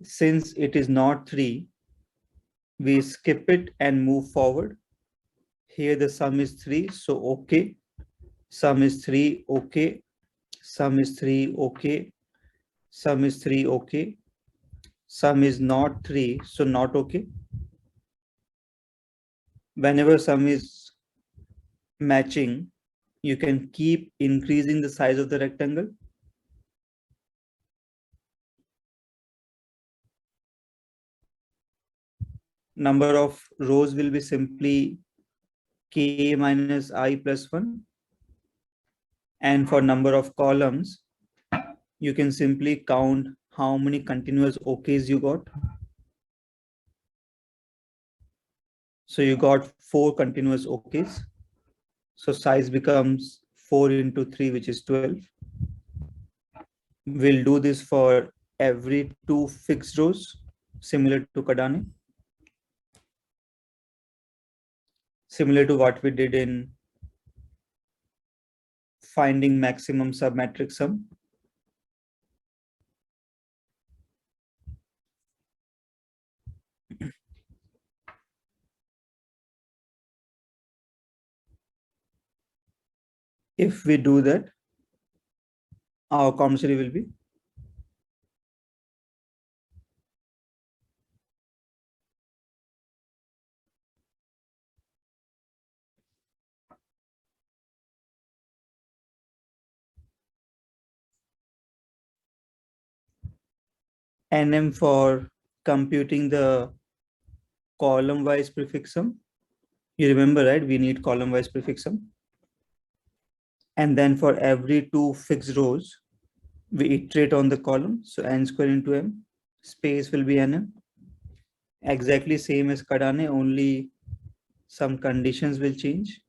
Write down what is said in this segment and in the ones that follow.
Since it is not 3, we skip it and move forward. Here the sum is 3, so okay. Sum is 3, okay. Sum is 3, okay. Sum is 3, okay. Sum is not 3, so not okay. Whenever sum is matching, you can keep increasing the size of the rectangle. Number of rows will be simply k minus I plus 1. And for number of columns, you can simply count how many continuous OKs you got. So you got 4 continuous OKs. So size becomes 4 into 3, which is 12. We'll do this for every 2 fixed rows, similar to Kadane. Similar to what we did in finding maximum submatrix sum. If we do that, our commissary will be NM for computing the column-wise prefix sum. You remember, right? We need column-wise prefix sum. And then for every 2 fixed rows, we iterate on the column. So n square into m, space will be nm. Exactly same as Kadane, only some conditions will change.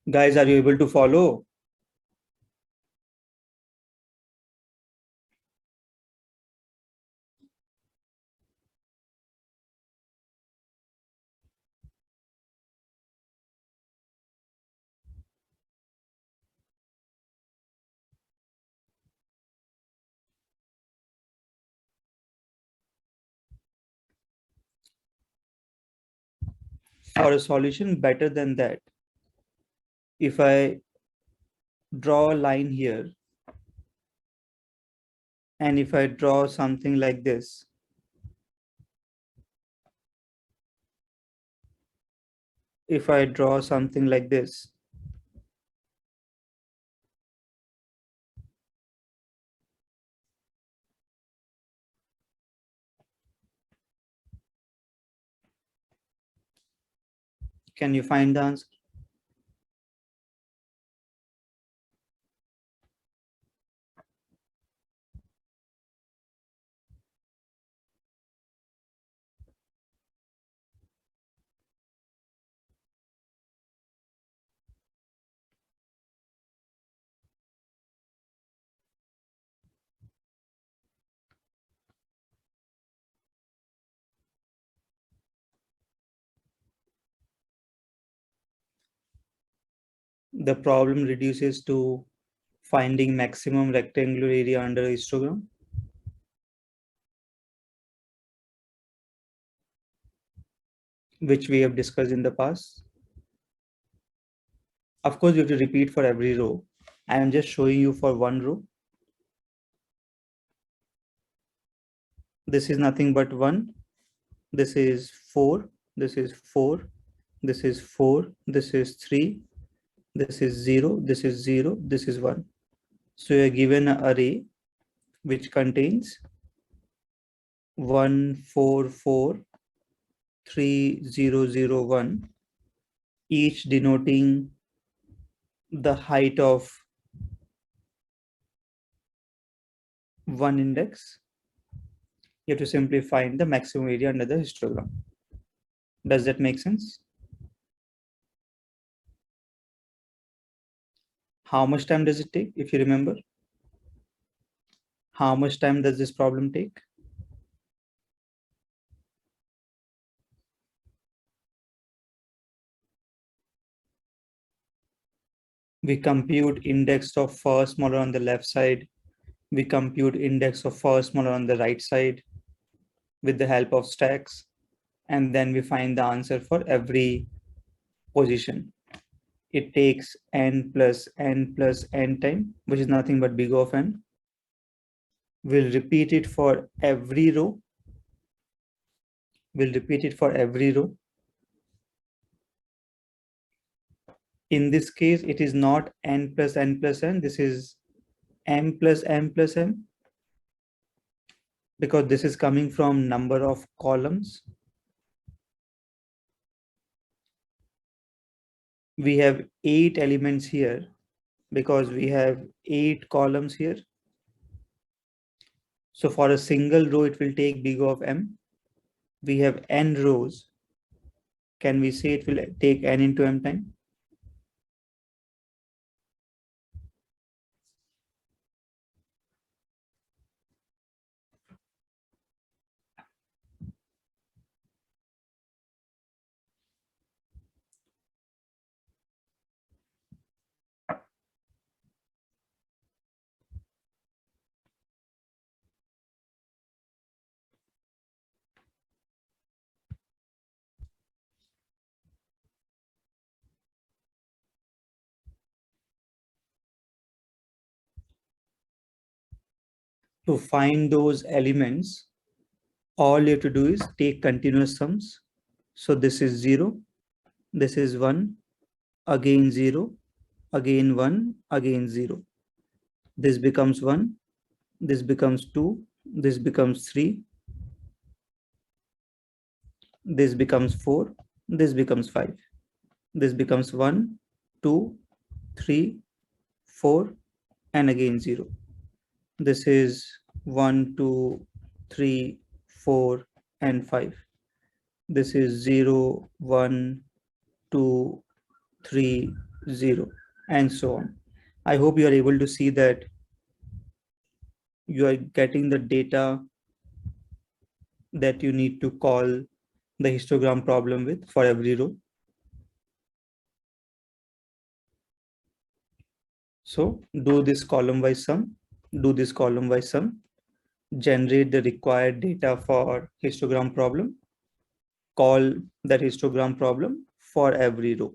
Guys, are you able to follow? For a solution better than that, if I draw a line here, and if I draw something like this, if I draw something like this, can you find the answer? The problem reduces to finding maximum rectangular area under a histogram, which we have discussed in the past. Of course, you have to repeat for every row. I am just showing you for one row. This is nothing but 1. This is 4. This is 4. This is 4. This is 3. This is 0. This is 0. This is 1. So you are given an array which contains 1, 4, 4, 3, 0, 0, 1, each denoting the height of one index. You have to simply find the maximum area under the histogram. Does that make sense? How much time does it take, if you remember? How much time does this problem take? We compute index of first molar on the left side. We compute index of first molar on the right side with the help of stacks. And then we find the answer for every position. It takes n plus n plus n time, which is nothing but big O of n. We'll repeat it for every row. We'll repeat it for every row. In this case, it is not n plus n plus n. This is m plus m plus m, because this is coming from number of columns. We have 8 elements here because we have 8 columns here. So for a single row, it will take big O of m. We have n rows. Can we say it will take n into m time? To find those elements, all you have to do is take continuous sums. So this is 0, this is 1, again 0, again 1, again 0. This becomes 1, this becomes 2, this becomes 3, this becomes 4, this becomes 5. This becomes 1, 2, 3, 4, and again 0. This is 1, 2, 3, 4, and 5. This is 0, 1, 2, 3, 0, and so on. I hope you are able to see that you are getting the data that you need to call the histogram problem with for every row. So do this column-wise sum, do this column-wise sum, generate the required data for histogram problem, call that histogram problem for every row.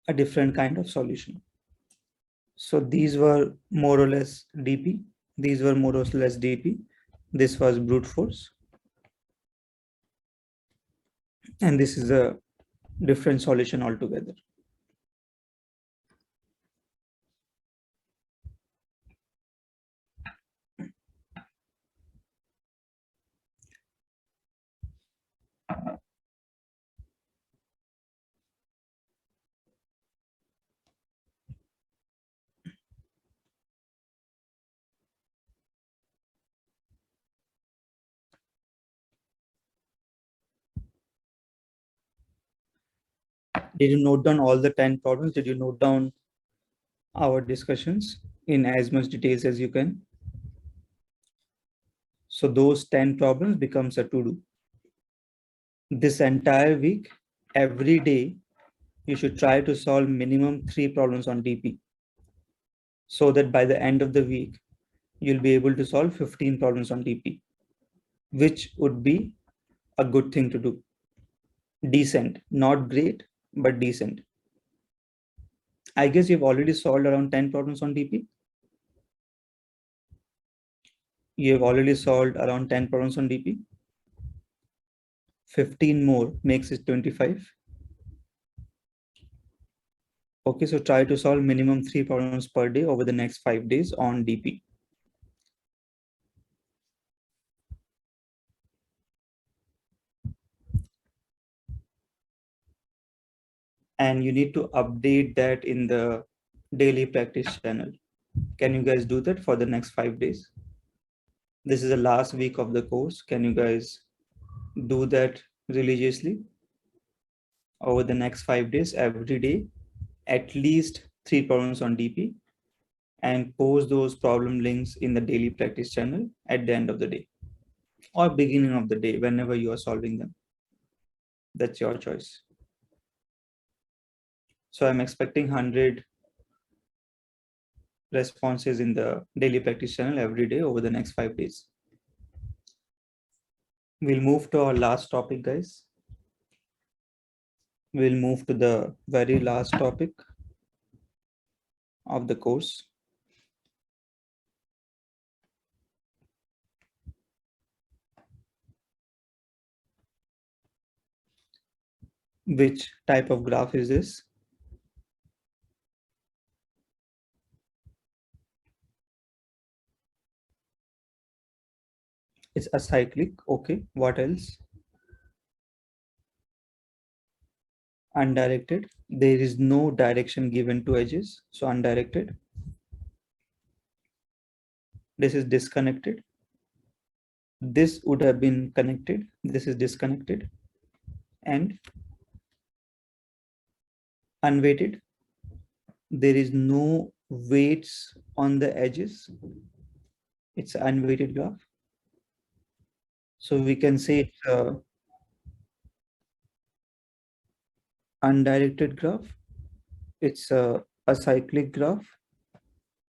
A different kind of solution. So these were more or less DP. These were more or less DP. This was brute force. And this is a different solution altogether. Did you note down all the 10 problems? Did you note down our discussions in as much details as you can? So those 10 problems becomes a to-do. This entire week, every day, you should try to solve minimum 3 problems on DP, so that by the end of the week, you'll be able to solve 15 problems on DP, which would be a good thing to do. Decent, not great, but decent. I guess you've already solved around 10 problems on DP. You have already solved around 10 problems on DP. 15 more makes it 25. Okay, so try to solve minimum 3 problems per day over the next 5 days on DP. And you need to update that in the daily practice channel. Can you guys do that for the next 5 days? This is the last week of the course. Can you guys Do that religiously over the next 5 days, every day, at least 3 problems on DP, and post those problem links in the daily practice channel at the end of the day or beginning of the day, whenever you are solving them. That's your choice. So I'm expecting 100 responses in the daily practice channel every day over the next 5 days. We'll move to our last topic, guys. We'll move to the very last topic of the course. Which type of graph is this? It's acyclic. Okay. What else? Undirected. There is no direction given to edges. So undirected. This is disconnected. This would have been connected. This is disconnected. And unweighted. There is no weights on the edges. It's an unweighted graph. So we can say it's a undirected graph. It's a acyclic graph.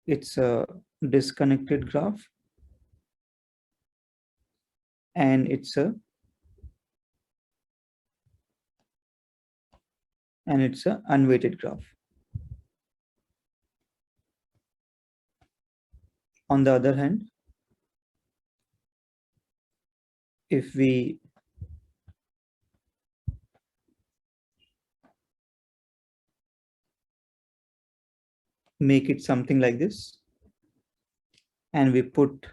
It's a disconnected graph. And it's a unweighted graph. On the other hand, if we make it something like this, and we put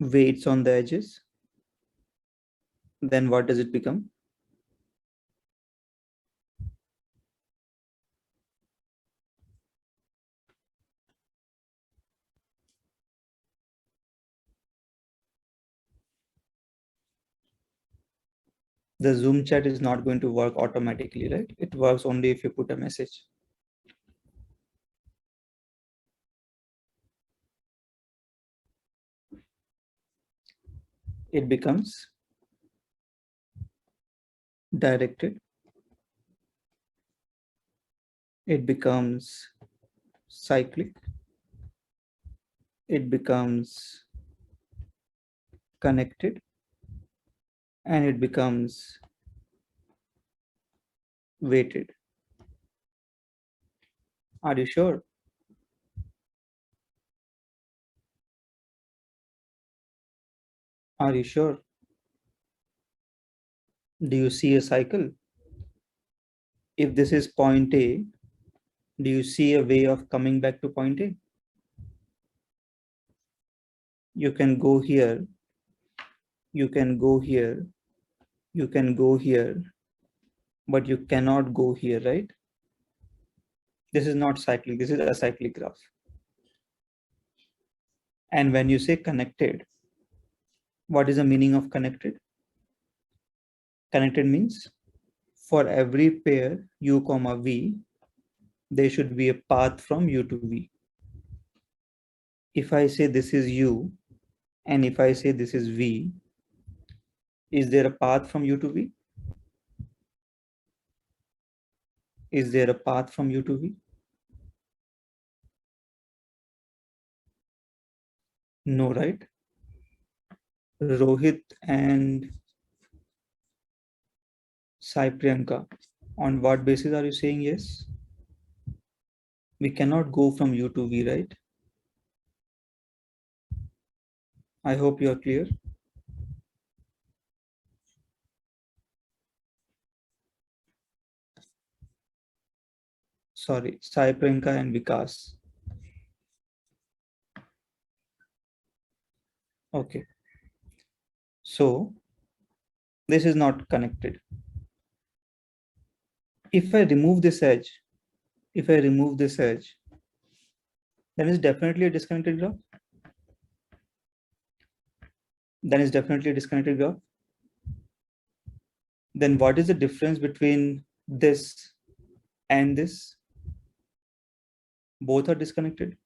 weights on the edges, then what does it become? The Zoom chat is not going to work automatically, right? It works only if you put a message. It becomes directed. It becomes cyclic. It becomes connected. And it becomes weighted. Are you sure? Are you sure? Do you see a cycle? If this is point A, do you see a way of coming back to point A? You can go here. You can go here. You can go here. But you cannot go here, right? This is not cyclic. This is a cyclic graph. And when you say connected, what is the meaning of connected? Connected means for every pair u comma v, there should be a path from u to v. If I say this is u, and if I say this is v, is there a path from u to v? Is there a path from u to v? No, right? Rohit and Sai Priyanka, on what basis are you saying yes? We cannot go from u to v, right? I hope you are clear. Sorry, Sai Priyanka and Vikas. Okay. So this is not connected. If I remove this edge, then it's definitely a disconnected graph. Then it's definitely a disconnected graph. Then what is the difference between this and this? Both are disconnected.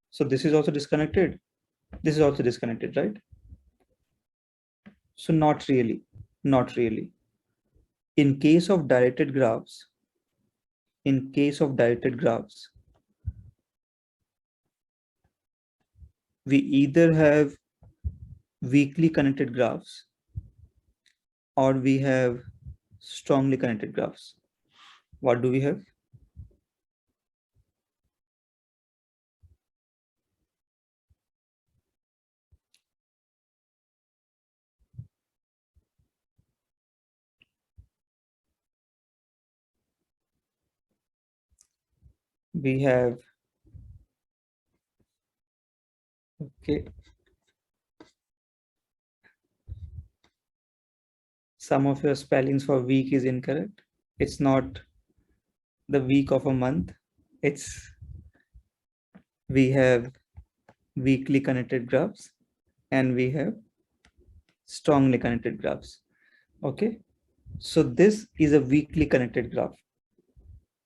So this is also disconnected. This is also disconnected, right? So not really, not really. In case of directed graphs, we either have weakly connected graphs or we have strongly connected graphs. What do we have? We have, okay, some of your spellings for week is incorrect. It's not the week of a month. It's, we have weakly connected graphs and we have strongly connected graphs. Okay, so this is a weakly connected graph.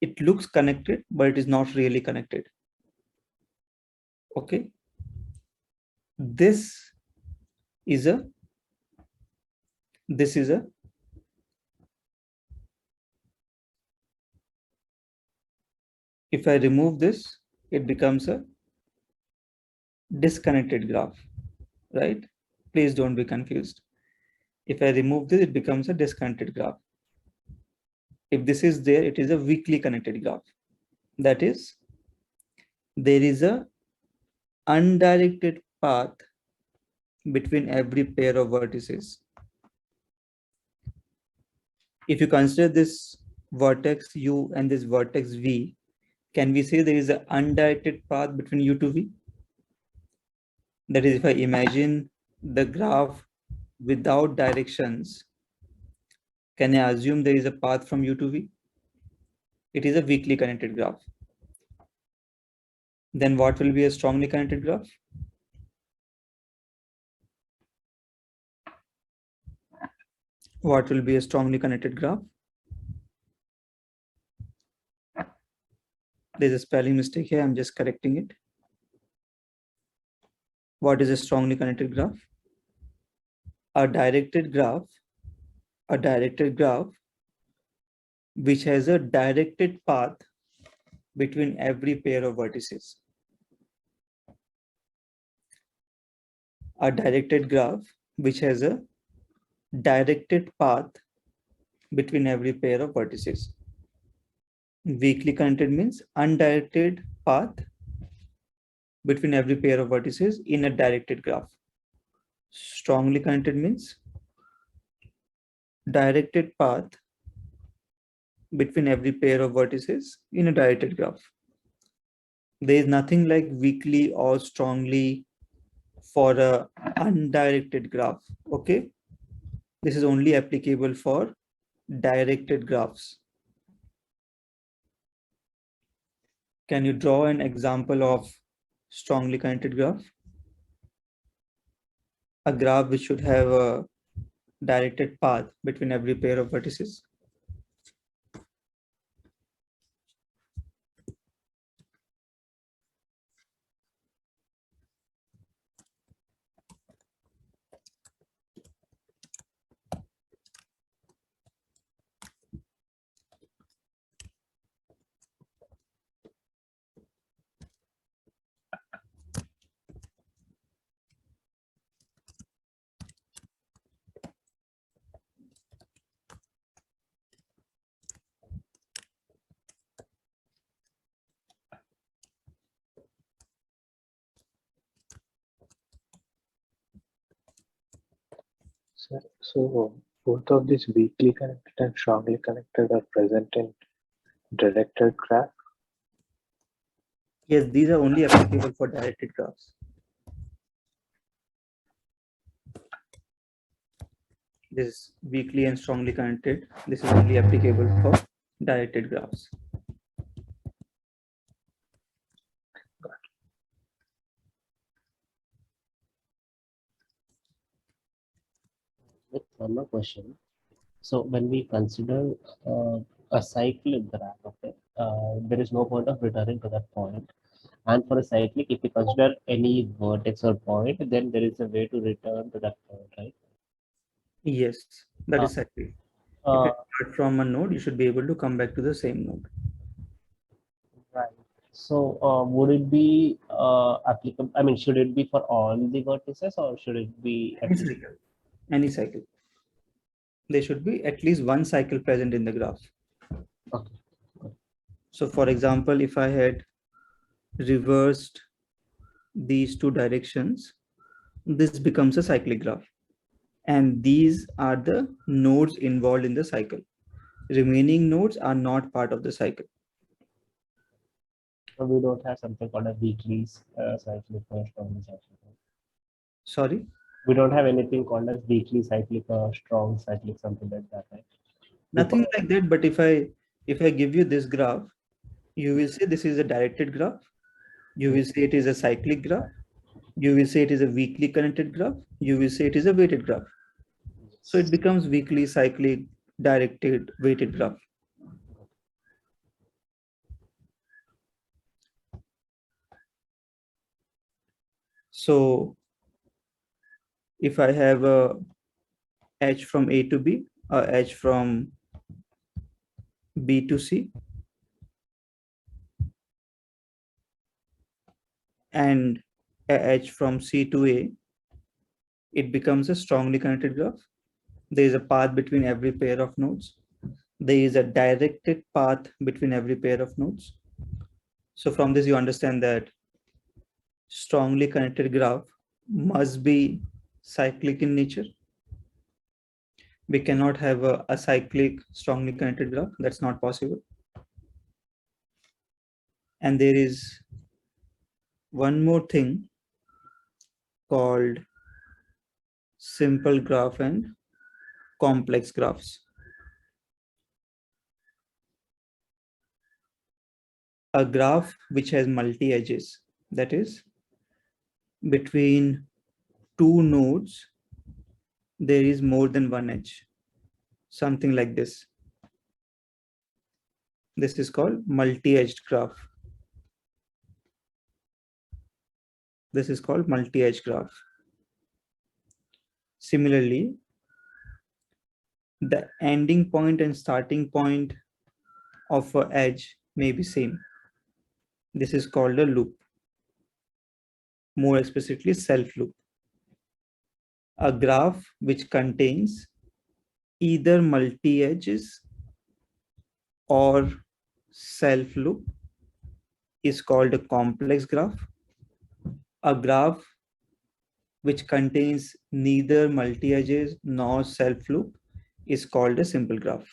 It looks connected, but it is not really connected. Okay, this is a, if I remove this, it becomes a disconnected graph, right? Please don't be confused. If I remove this, it becomes a disconnected graph. If this is there, it is a weakly connected graph. That is, there is a undirected path between every pair of vertices. If you consider this vertex U and this vertex V, can we say there is an undirected path between U to V? That is, if I imagine the graph without directions, can I assume there is a path from U to V? It is a weakly connected graph. Then what will be a strongly connected graph? What will be a strongly connected graph? There's a spelling mistake here. I'm just correcting it. What is a strongly connected graph? A directed graph which has a directed path between every pair of vertices. A directed graph which has a directed path between every pair of vertices. Weakly connected means undirected path between every pair of vertices in a directed graph. Strongly connected means directed path between every pair of vertices in a directed graph. There is nothing like weakly or strongly for a undirected graph. Okay, this is only applicable for directed graphs. Can you draw an example of strongly connected graph? A graph which should have a directed path between every pair of vertices. So both of these weakly connected and strongly connected are present in directed graph. Yes, these are only applicable for directed graphs. This is weakly and strongly connected. This is only applicable for directed graphs. With one more question. So when we consider a cyclic graph, okay, there is no point of returning to that point. And for a cyclic, if we consider any vertex or point, then there is a way to return to that point, right? Yes, that Uh, is cyclic. If you uh, start from a node, you should be able to come back to the same node. right. So would it be applicable? I mean, should it be for all the vertices, or should it be at Any least? cycle. Any cycle. There should be at least one cycle present in the graph. Okay. So for example, if I had reversed these two directions, this becomes a cyclic graph. And these are the nodes involved in the cycle. Remaining nodes are not part of the cycle. So we don't have something called a weekly cyclic or strongly cyclic. Sorry? We don't have anything called as weekly cyclic or strong cyclic, something like that, right? Nothing like that, but if I give you this graph, you will say this is a directed graph. You will say it is a cyclic graph. You will say it is a weakly connected graph. You will say it is a weighted graph. So it becomes weakly, cyclic, directed, weighted graph. So if I have a h from A to B, or h from B to C, and a h from C to A, it becomes a strongly connected graph. There is a path between every pair of nodes. There is a directed path between every pair of nodes. So from this, you understand that strongly connected graph must be cyclic in nature. We cannot have a cyclic strongly connected graph. That's not possible. And there is one more thing called simple graph and complex graphs. A graph which has multi edges, that is, between two nodes, there is more than one edge, something like this. This is called multi-edged graph. This is called multi-edge graph. Similarly, the ending point and starting point of an edge may be same. This is called a loop. More explicitly, self-loop. A graph which contains either multi-edges or self-loop is called a complex graph. A graph which contains neither multi-edges nor self-loop is called a simple graph.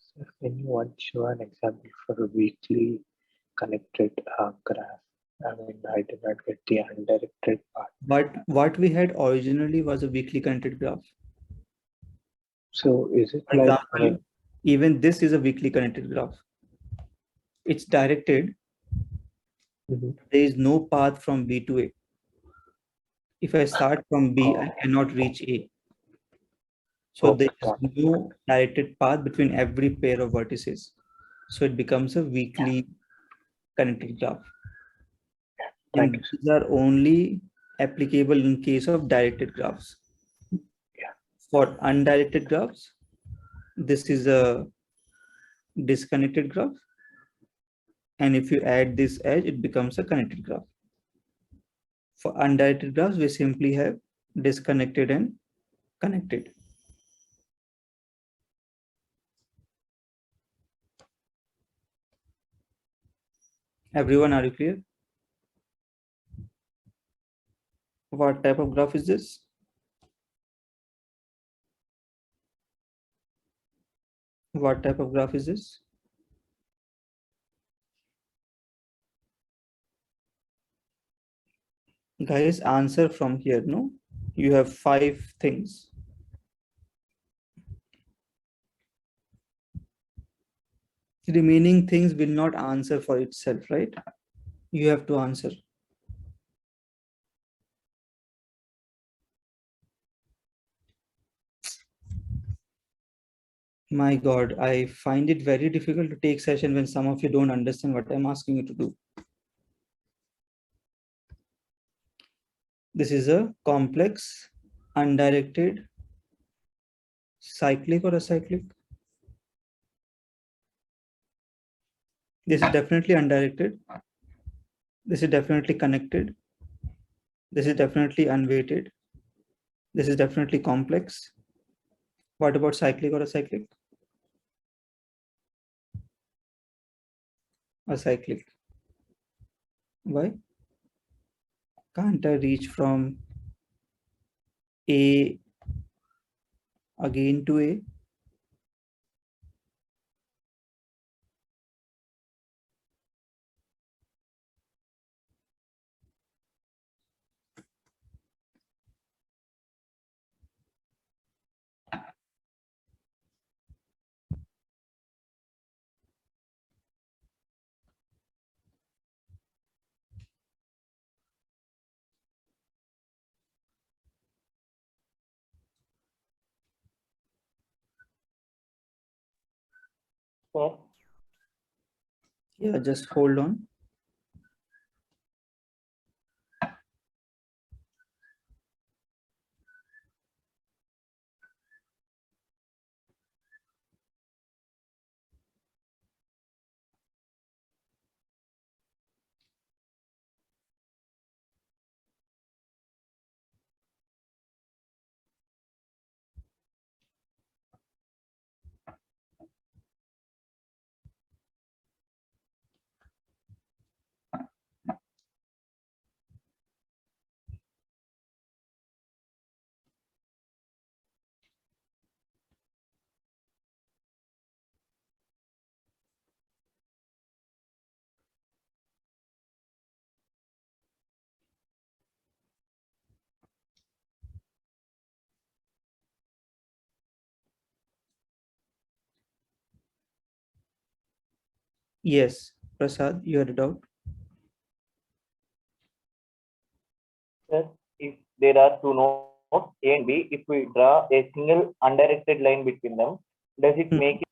So can you want to show an example for a weakly connected graph? I mean, I did not get the undirected part. But what we had originally was a weakly connected graph. So is it For like, example, even this is a weakly connected graph. It's directed. Mhm. There is no path from B to A. If I start from B, I cannot reach A. So there is got it. no directed path between every pair of vertices. So it becomes a weakly connected graph. Thank And you, sir. these are only applicable in case of directed graphs. Yeah. For undirected graphs, this is a disconnected graph. And if you add this edge, it becomes a connected graph. For undirected graphs, we simply have disconnected and connected. Everyone, are you clear? What type of graph is this? What type of graph is this? Guys, answer from here, no? You have 5 things. The remaining things will not answer for itself, right? You have to answer. My God, I find it very difficult to take session when some of you don't understand what I'm asking you to do. This is a complex, undirected, cyclic or acyclic. This is definitely undirected. This is definitely connected. This is definitely unweighted. This is definitely complex. What about cyclic or acyclic? Acyclic. Why? Can't I reach from A again to A? Sir, Yeah, just hold on. Yes, Prasad, you had a doubt. sir, if there are two nodes A and B, if we draw a single undirected line between them, does it make it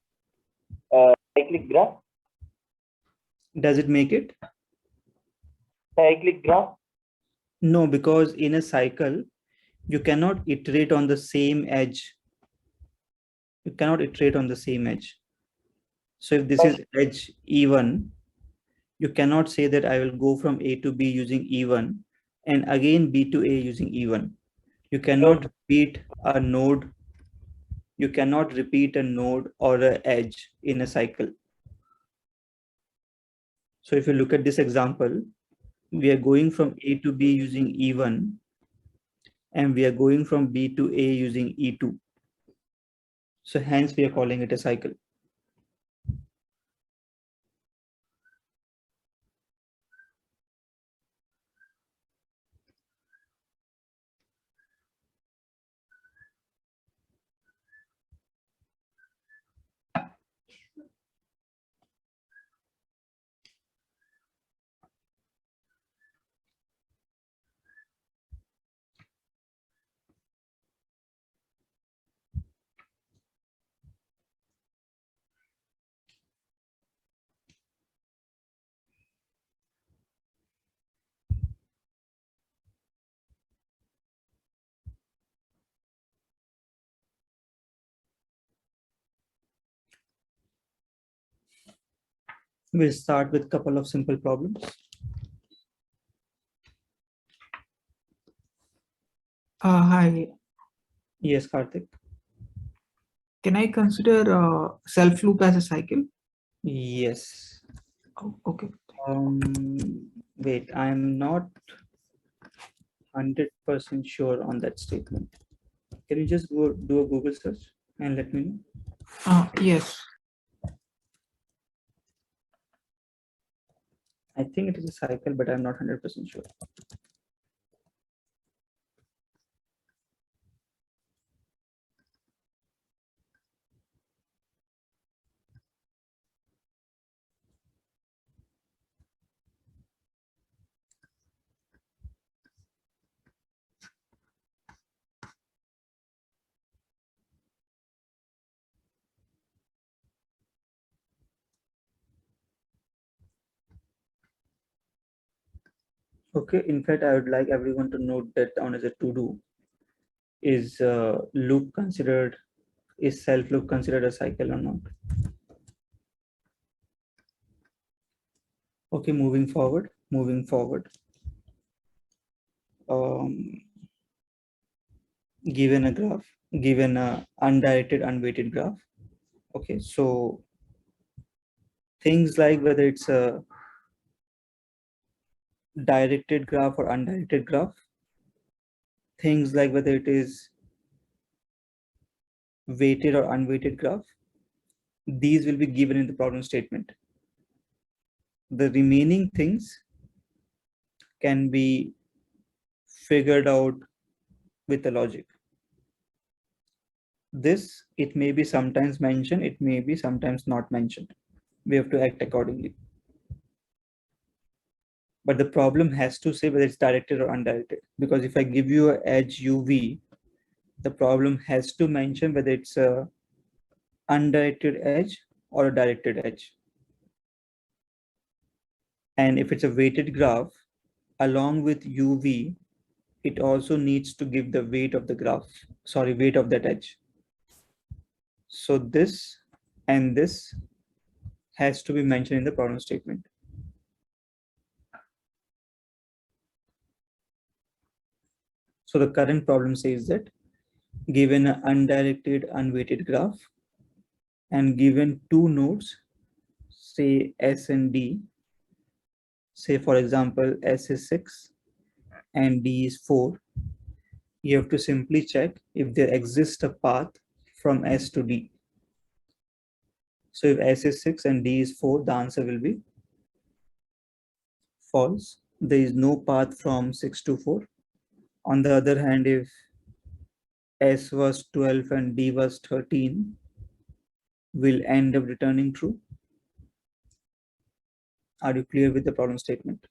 a cyclic graph? Does it make it? Cyclic graph? No, because in a cycle, you cannot iterate on the same edge. You cannot iterate on the same edge. So if this is edge E1, you cannot say that I will go from A to B using E1 and again B to A using E1. You cannot repeat a node. You cannot repeat a node or an edge in a cycle. So if you look at this example, we are going from A to B using E1 and we are going from B to A using E2. So hence we are calling it a cycle. We'll start with a couple of simple problems. Hi, Yes, Karthik. can I consider self loop as a cycle? Yes. Oh, okay. Wait, I'm not 100% sure on that statement. Can you just go do a Google search and let me know? Yes. I think it is a cycle, but I'm not 100% sure. Okay, in fact, I would like everyone to note that down as a to-do. Is loop considered, is self loop considered a cycle or not? Okay, moving forward. Given a graph, given a undirected, unweighted graph. Okay, so things like whether it's a directed graph or undirected graph, things like whether it is weighted or unweighted graph, these will be given in the problem statement. The remaining things can be figured out with the logic. This, it may be sometimes mentioned, it may be sometimes not mentioned. We have to act accordingly. But the problem has to say whether it's directed or undirected. Because if I give you an edge UV, the problem has to mention whether it's a undirected edge or a directed edge. And if it's a weighted graph, along with UV, it also needs to give the weight of the graph, weight of that edge. So this and this has to be mentioned in the problem statement. So the current problem says that given an undirected, unweighted graph and given two nodes, say S and D, say for example, S is 6 and D is 4, you have to simply check if there exists a path from S to D. So if S is 6 and D is 4, the answer will be false. There is no path from 6 to 4. On the other hand, if S was 12 and D was 13, will end up returning true. Are you clear with the problem statement?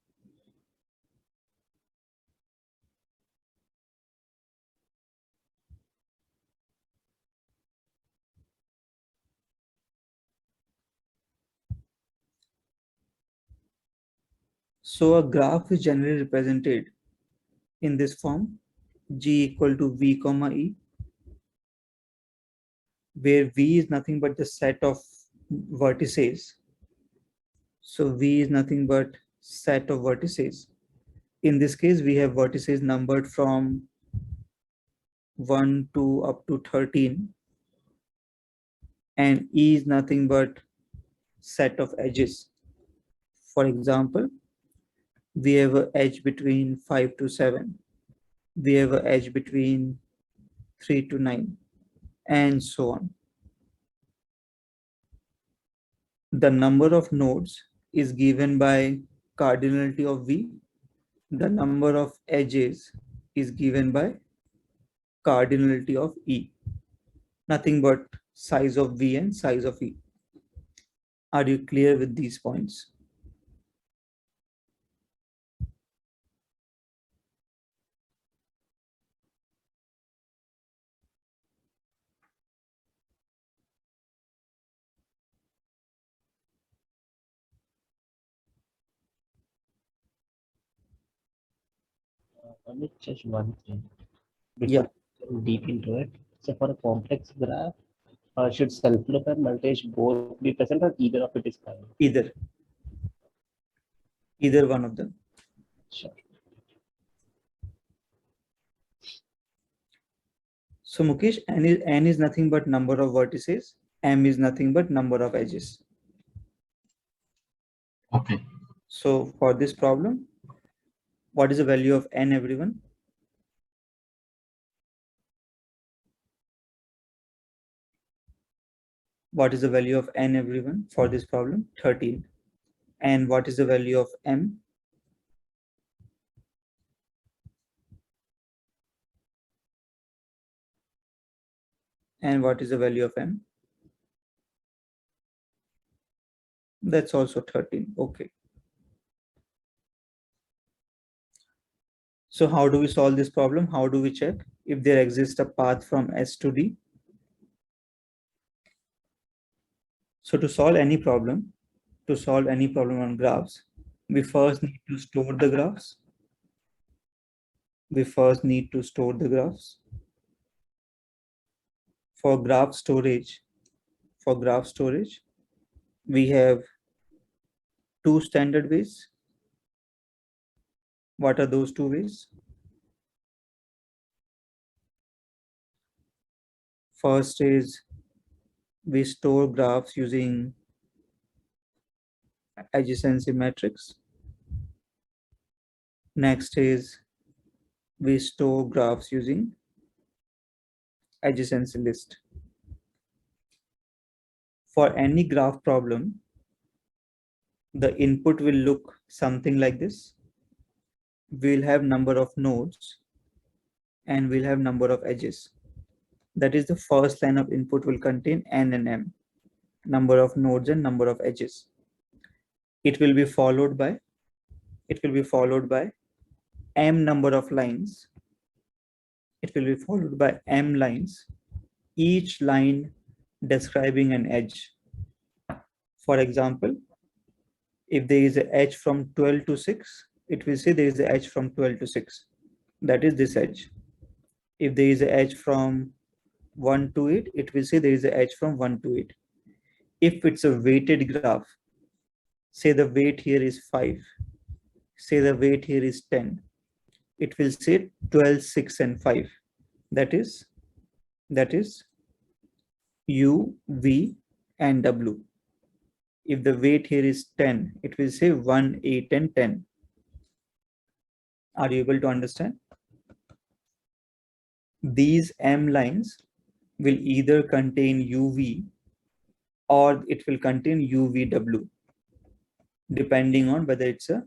So a graph is generally represented in this form, G equal to V comma E, where V is nothing but the set of vertices. So V is nothing but set of vertices. In this case, we have vertices numbered from 1 to up to 13, and E is nothing but set of edges. For example, we have an edge between 5 to 7. We have an edge between 3 to 9, and so on. The number of nodes is given by cardinality of V. The number of edges is given by cardinality of E. Nothing but size of V and size of E. Are you clear with these points? Let me just one thing Yeah. before going deep into it. So for a complex graph, should self-loop and multi-edge both be present or either of it is fine? Either one of them. Sure. So Mukesh, n is nothing but number of vertices, m is nothing but number of edges. Okay. So for this problem, what is the value of n, everyone? What is the value of n, everyone, for this problem? 13. And what is the value of m? And what is the value of m? That's also 13. Okay. So how do we solve this problem? How do we check if there exists a path from S to D? So to solve any problem on graphs, we first need to store the graphs. For graph storage, we have two standard ways. What are those two ways? First is we store graphs using adjacency matrix. Next is we store graphs using adjacency list. For any graph problem, the input will look something like this. We'll have number of nodes and we'll have number of edges. That is the first line of input will contain n and m, number of nodes and number of edges. It will be followed by m number of lines. It will be followed by m lines, each line describing an edge. For example, if there is an edge from 12 to 6, it will say there is an edge from 12 to 6. That is this edge. If there is an edge from 1 to 8, it will say there is an edge from 1 to 8. If it's a weighted graph, say the weight here is 5, say the weight here is 10, it will say 12, 6 and 5. That is U, V and W. If the weight here is 10, it will say 1, 8 and 10. Are you able to understand? These M lines will either contain UV or it will contain UVW, depending on whether it's a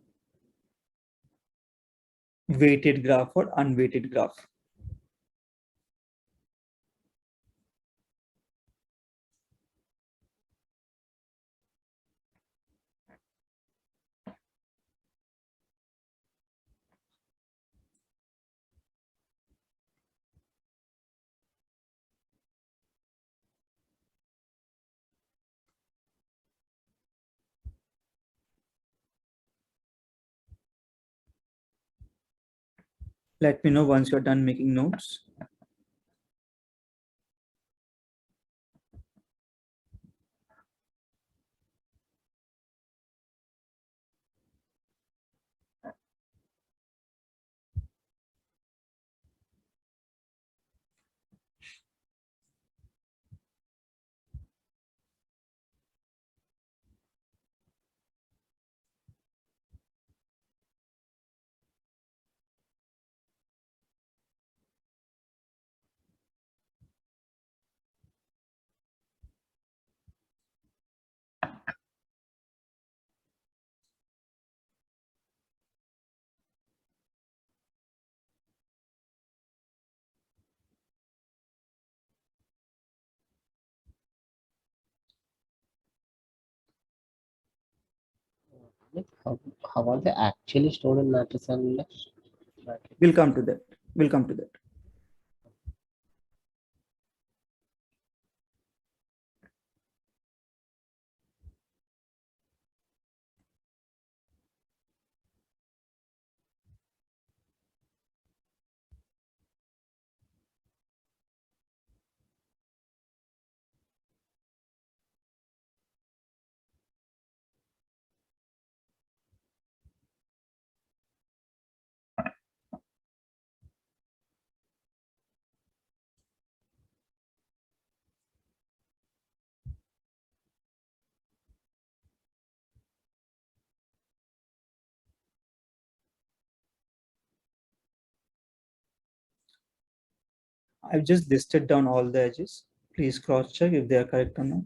weighted graph or unweighted graph. Let me know once you're done making notes. How are they actually stored in matrix and list? We'll come to that. I've just listed down all the edges. Please cross check if they are correct or not.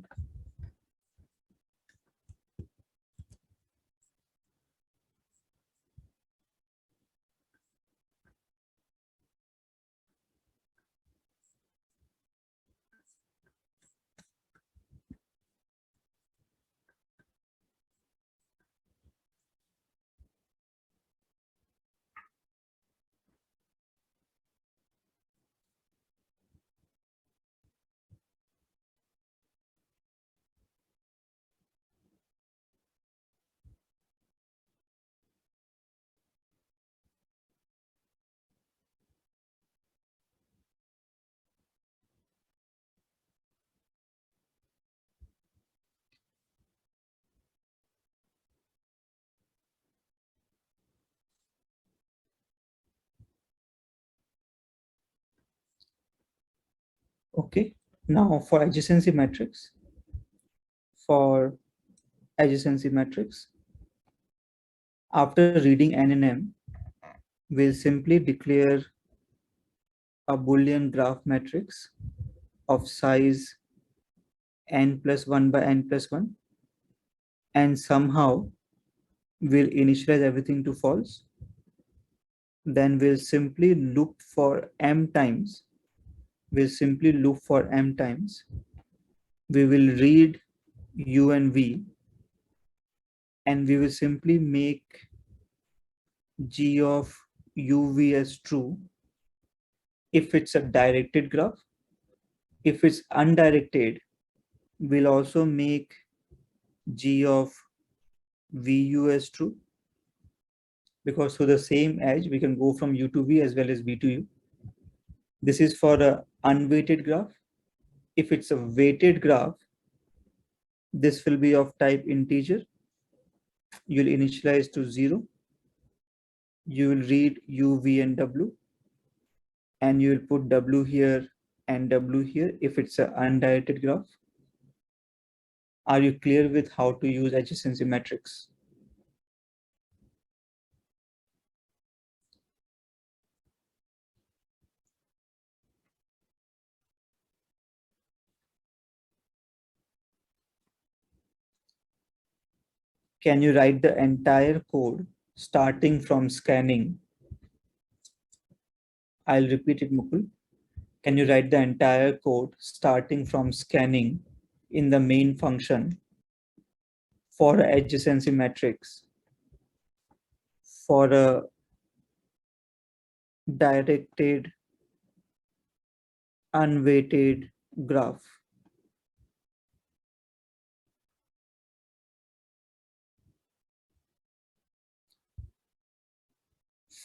Okay, now for adjacency matrix, after reading N and M, we'll simply declare a Boolean graph matrix of size n plus 1 by n plus 1, and somehow we'll initialize everything to false. Then we'll simply loop for m times. We will read u and v, and we will simply make g of uv as true if it's a directed graph. If it's undirected, we'll also make g of vu as true, because through the same edge we can go from u to v as well as v to u. This is for a unweighted graph. If it's a weighted graph, this will be of type integer. You'll initialize to 0. You will read u, v, and w, and you will put w here and w here if it's an undirected graph. Are you clear with how to use adjacency matrix? Can you write the entire code starting from scanning? I'll repeat it, Mukul. Can you write the entire code starting from scanning in the main function for adjacency matrix for a directed unweighted graph?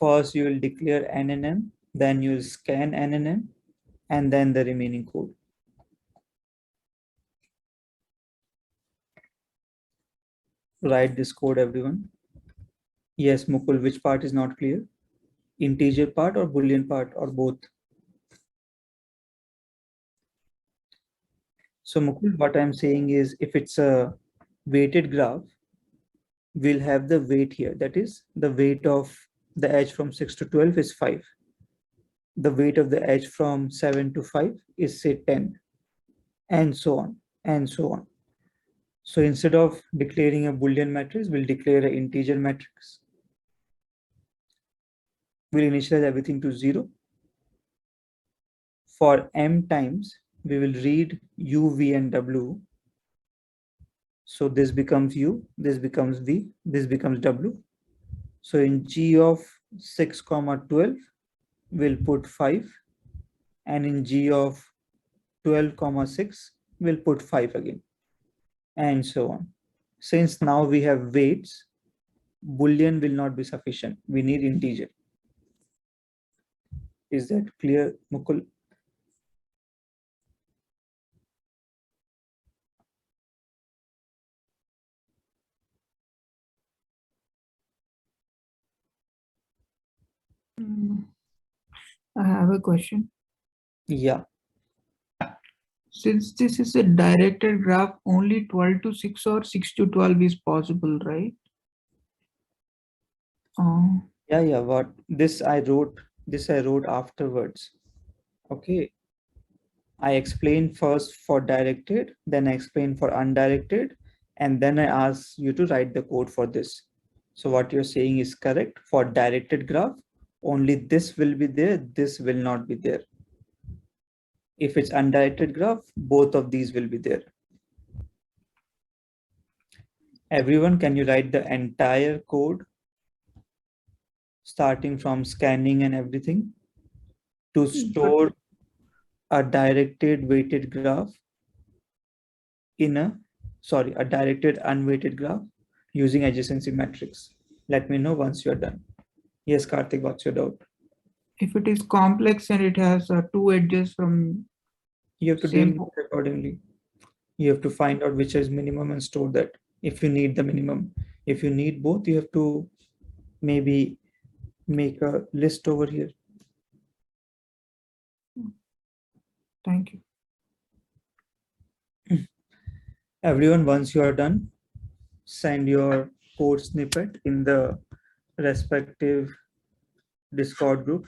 First, you will declare n and m, then you will scan n and m, and then the remaining code. Write this code, everyone. Yes, Mukul, which part is not clear? Integer part or Boolean part or both? So Mukul, what I'm saying is if it's a weighted graph, we'll have the weight here. That is the weight of the edge from 6 to 12 is 5. The weight of the edge from 7 to 5 is say 10, and so on and so on. So instead of declaring a Boolean matrix, we'll declare an integer matrix. We'll initialize everything to 0. For m times, we will read u, v, and w. So this becomes u, this becomes v, this becomes w. So in g of 6, 12, we'll put 5, and in g of 12, 6, we'll put 5 again, and so on. Since now we have weights, Boolean will not be sufficient. We need integer. Is that clear, Mukul? I have a question. Yeah. Since this is a directed graph, only 12 to 6 or 6 to 12 is possible, right? Yeah. What this I wrote afterwards. Okay. I explained first for directed, then I explained for undirected, and then I asked you to write the code for this. So what you're saying is correct. For directed graph, only this will be there, this will not be there. If it's undirected graph, both of these will be there. Everyone, can you write the entire code starting from scanning and everything to store a directed weighted graph in a directed unweighted graph using adjacency matrix? Let me know once you're done. Yes, Karthik, what's your doubt? If it is complex and it has two edges from You have to same deal with it accordingly. You have to find out which is minimum and store that if you need the minimum. If you need both, you have to maybe make a list over here. Thank you. Everyone, once you are done, send your code snippet in the respective Discord group.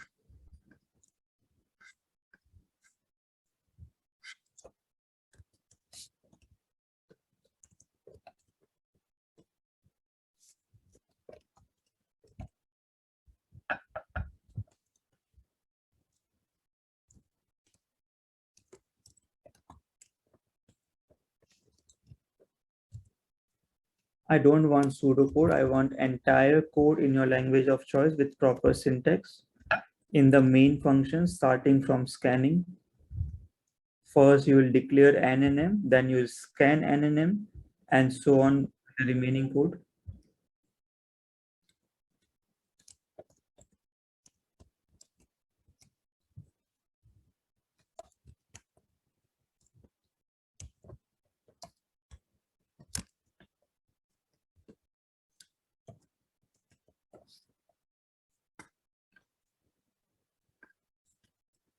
I don't want pseudocode. I want entire code in your language of choice with proper syntax in the main function, starting from scanning. First, you will declare NNM, then you will scan NNM, and so on with the remaining code.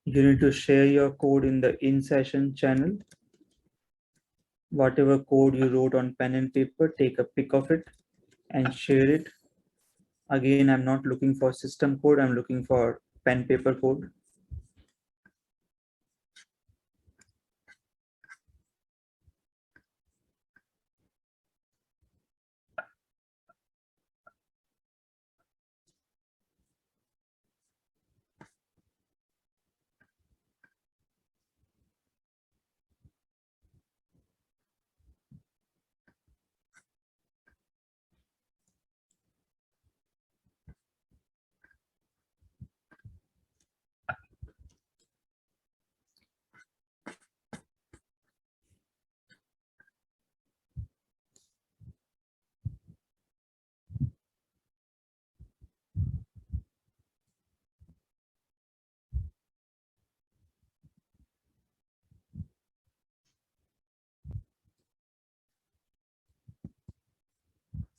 You need to share your code in the in-session channel. Whatever code you wrote on pen and paper, take a pic of it and share it. Again, I'm not looking for system code. I'm looking for pen paper code.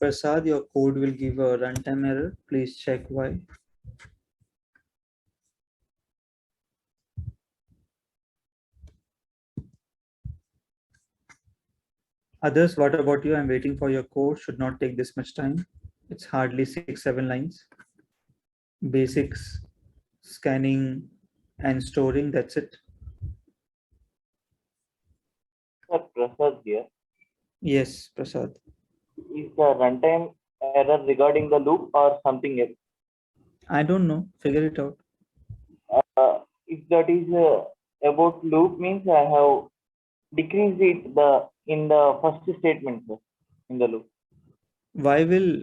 Prasad, your code will give a runtime error. Please check why. Others, what about you? I'm waiting for your code. Should not take this much time. It's hardly 6-7 lines. Basics, scanning and storing, that's it. Sir, Prasad here. Yes, Prasad. Is the runtime error regarding the loop or something else? I don't know. Figure it out. If that is about loop means I have decreased it in the first statement, sir, in the loop. Why will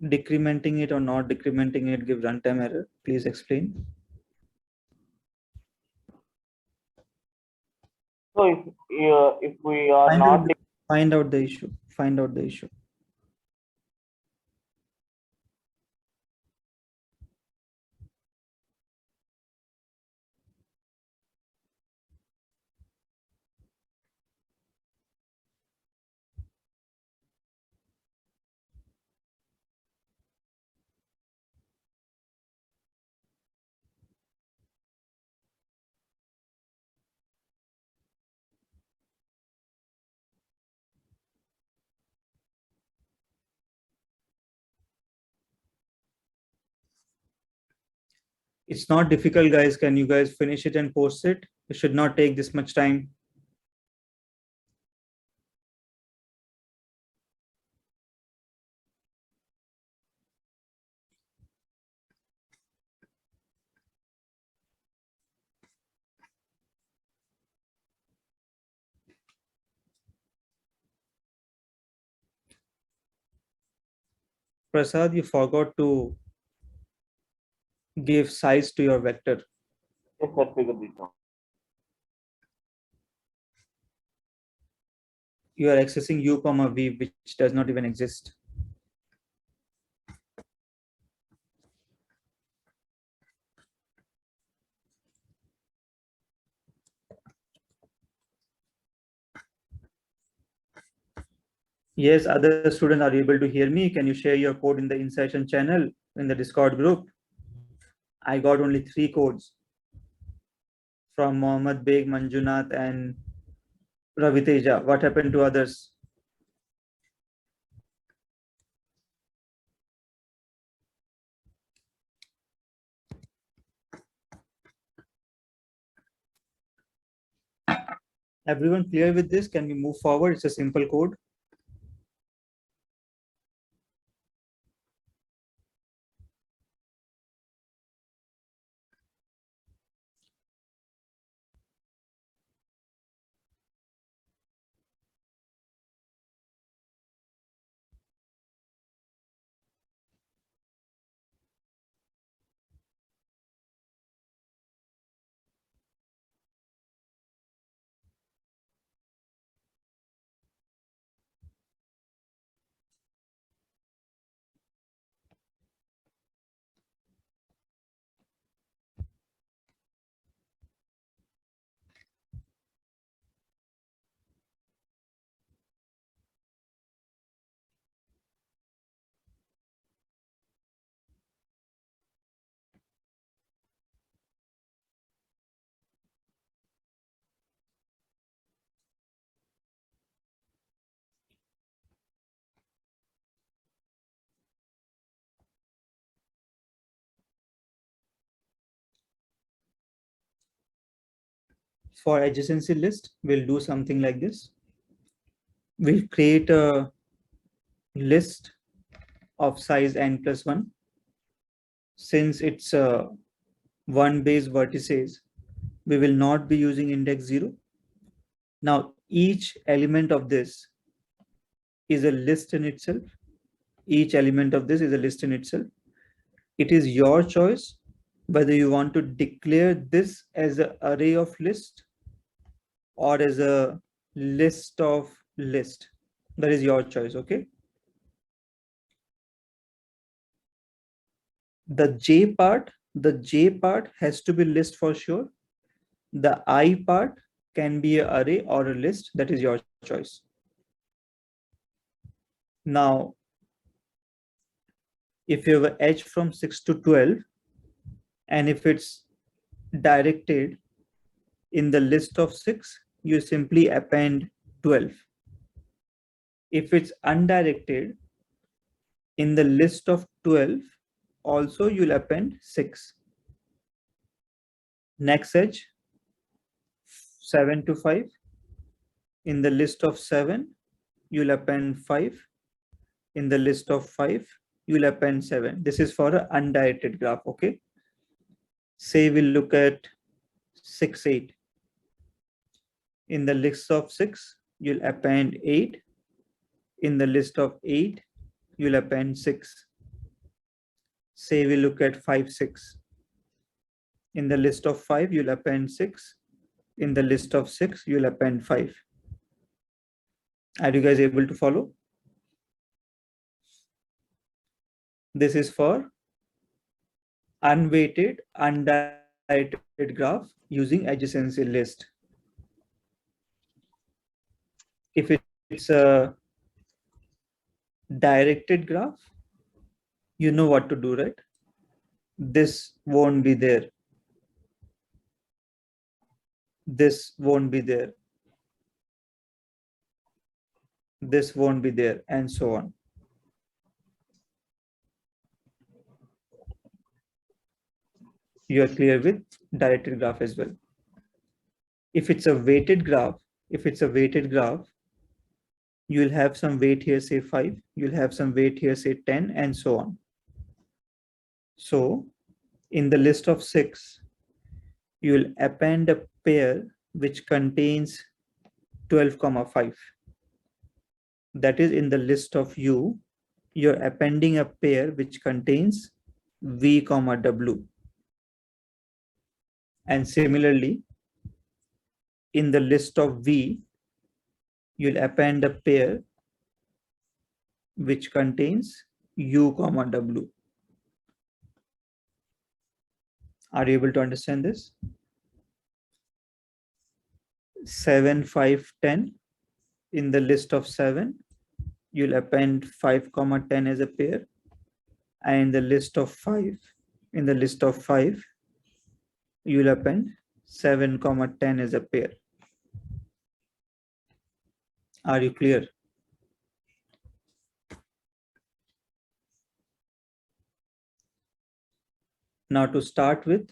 decrementing it or not decrementing it give runtime error? Please explain. So if we are not Find out the issue. Find out the issue. It's not difficult, guys. Can you guys finish it and post it? It should not take this much time. Prasad, you forgot to give size to your vector. yes, sir, figure this out. You are accessing u comma v, which does not even exist. Yes, other students are able to hear me. Can you share your code in the in-session channel in the Discord group? I got only 3 codes from Mohammed Beg, Manjunath, and Raviteja, what happened to others? Everyone clear with this? Can we move forward? It's a simple code. For adjacency list, we'll do something like this. We'll create a list of size n+1. Since it's one base vertices, we will not be using index 0. Now, each element of this is a list in itself. Each element of this is a list in itself. It is your choice whether you want to declare this as an array of list or as a list of list. That is your choice, okay? The J part has to be list for sure. The I part can be an array or a list. That is your choice. Now, if you have an edge from 6 to 12, and if it's directed in the list of 6, you simply append 12. If it's undirected in the list of 12, also you'll append 6. Next edge, 7 to 5. In the list of 7, you'll append 5. In the list of 5, you'll append 7. This is for an undirected graph, okay? Say we'll look at 6, 8. In the list of 6, you'll append 8. In the list of 8, you'll append 6. Say we look at 5, 6. In the list of 5, you'll append 6. In the list of 6, you'll append 5. Are you guys able to follow? This is for unweighted, undirected graph using adjacency list. If it's a directed graph, you know what to do, right? This won't be there. This won't be there. This won't be there, and so on. You are clear with directed graph as well. If it's a weighted graph, you'll have some weight here, say 5. You'll have some weight here, say 10, and so on. So in the list of 6, you'll append a pair which contains 12,5. That is in the list of U, you're appending a pair which contains V, W. And similarly, in the list of V, you'll append a pair which contains U, W. Are you able to understand this? 7, 5, 10. In the list of 7, you'll append 5, 10 as a pair. And in the list of 5, you'll append 7, 10 as a pair. Are you clear? Now to start with,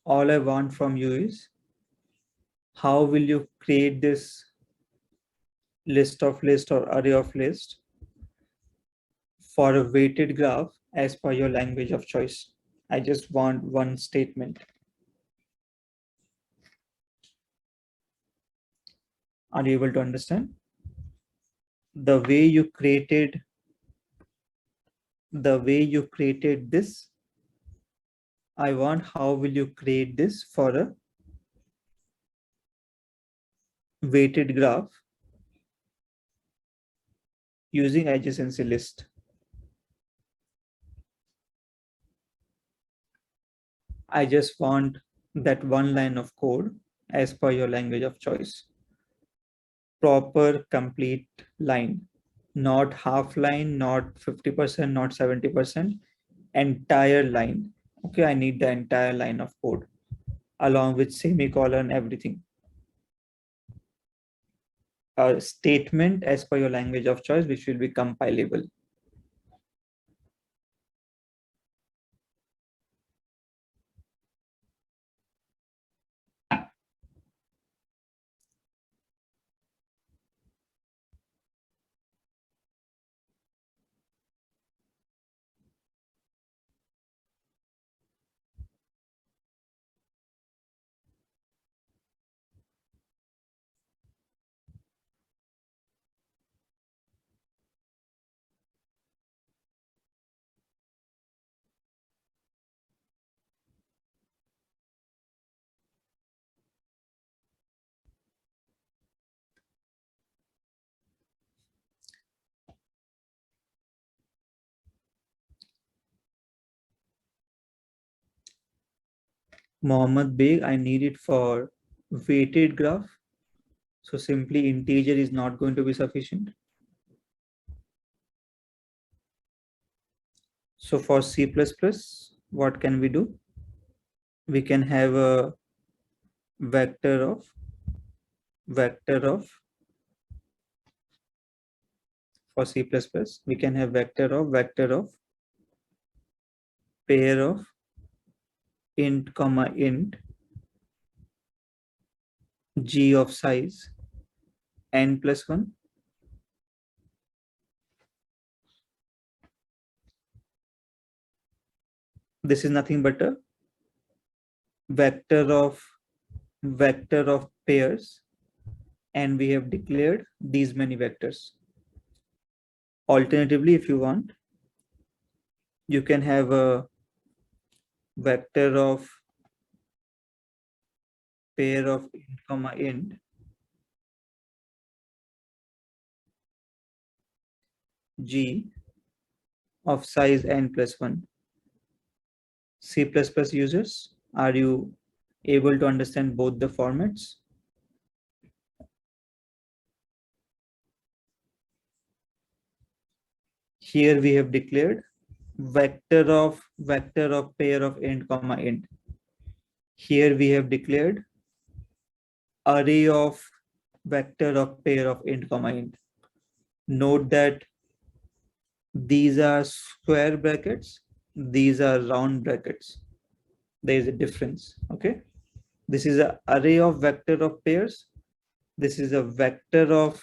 all I want from you is, how will you create this list of list or array of list for a weighted graph as per your language of choice? I just want one statement. Are you able to understand? The way you created this, I want how will you create this for a weighted graph using adjacency list. I just want that one line of code as per your language of choice. Proper complete line, not half line, not 50%, not 70%, entire line. Okay, I need the entire line of code along with semicolon, everything. A statement as per your language of choice, which will be compilable. Mohammed Beg, I need it for weighted graph. So simply integer is not going to be sufficient. So for C++, what can we do? We can have a vector of for C++, we can have vector of pair of int comma int g of size n plus 1. This is nothing but a vector of pairs, and we have declared these many vectors. Alternatively, if you want, you can have a vector of pair of int comma int g of size n plus 1. C++ users, are you able to understand both the formats? Here we have declared vector of pair of int comma int. Here we have declared array of vector of pair of int comma int. Note that these are square brackets, these are round brackets. There is a difference. Okay, this is an array of vector of pairs. This is a vector of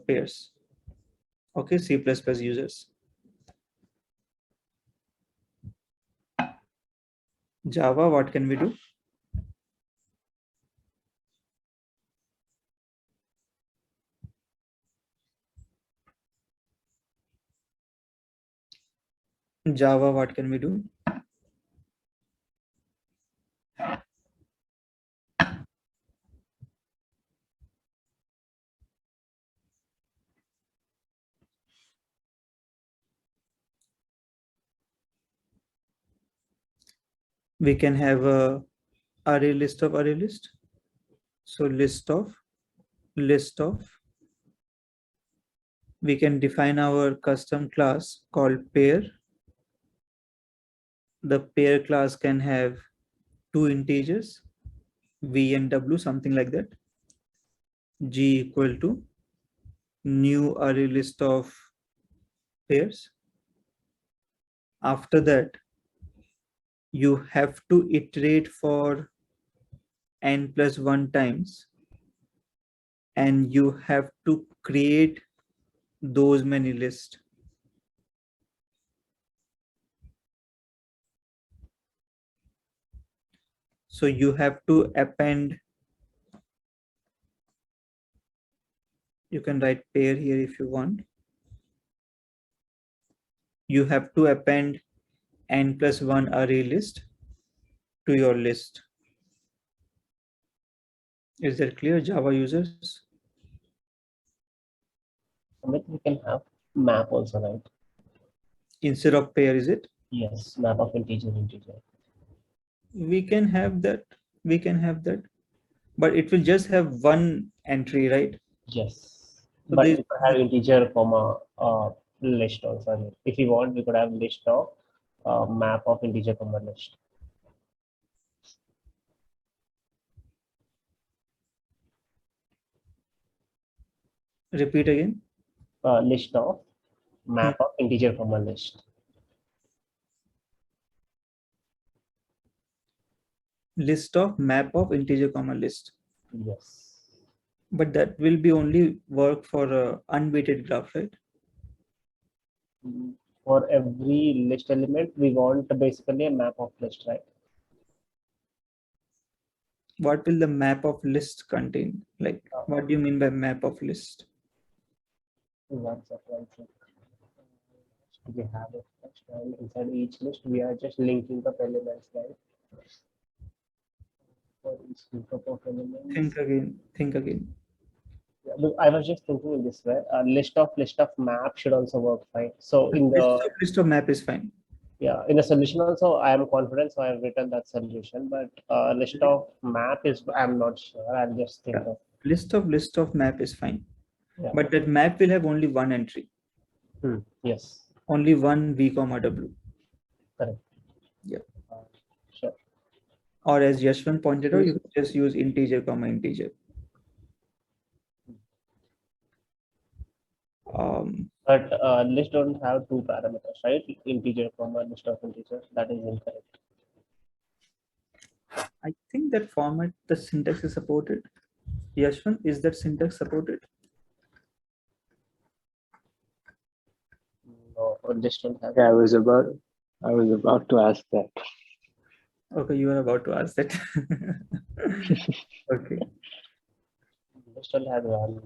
pairs. Okay, C++ users. Java, what can we do? Java, what can we do? We can have a array list of array list. So list of, we can define our custom class called pair. The pair class can have two integers, v and w, something like that. G equal to new array list of pairs. After that, you have to iterate for n+1 times, and you have to create those many lists. So you have to append, you can write pair here if you want. You have to append n+1 array list to your list. Is that clear, Java users? Amit, we can have map also, right? Instead of pair, is it? Yes, map of integer. We can have that. We can have that. But it will just have one entry, right? Yes, So but this- we could have integer comma list also. I mean, if you want, we could have list of map of integer comma list. Repeat again. List of map of integer comma list. List of map of integer comma list. Yes. But that will be only work for a unweighted graph, right? For every list element, we want basically a map of list, right? What will the map of list contain? Like, what do you mean by map of list? One second. We have it next time. Inside each list, we are just linking up elements, right? For each lookup of elements. Think again. Think again. Yeah, look, I was just thinking in this way. A list of map should also work fine. So in List of map is fine. yeah, in the solution also, I am confident, so I have written that solution. But list of map is I'm not sure. I'll just think Yeah. of. List of map is fine. Yeah. But that map will have only one entry. Yes. Only one v comma w. Correct. Yeah. Sure. Or as Yashwant pointed out, you can just use integer comma integer. But list don't have two parameters, right? Integer comma list of integers. That is incorrect. I think that format, the syntax is supported. Yashwant, is that syntax supported? No, or list don't have. Yeah, I was about to ask that. Okay, you are about to ask that. Okay. List don't have one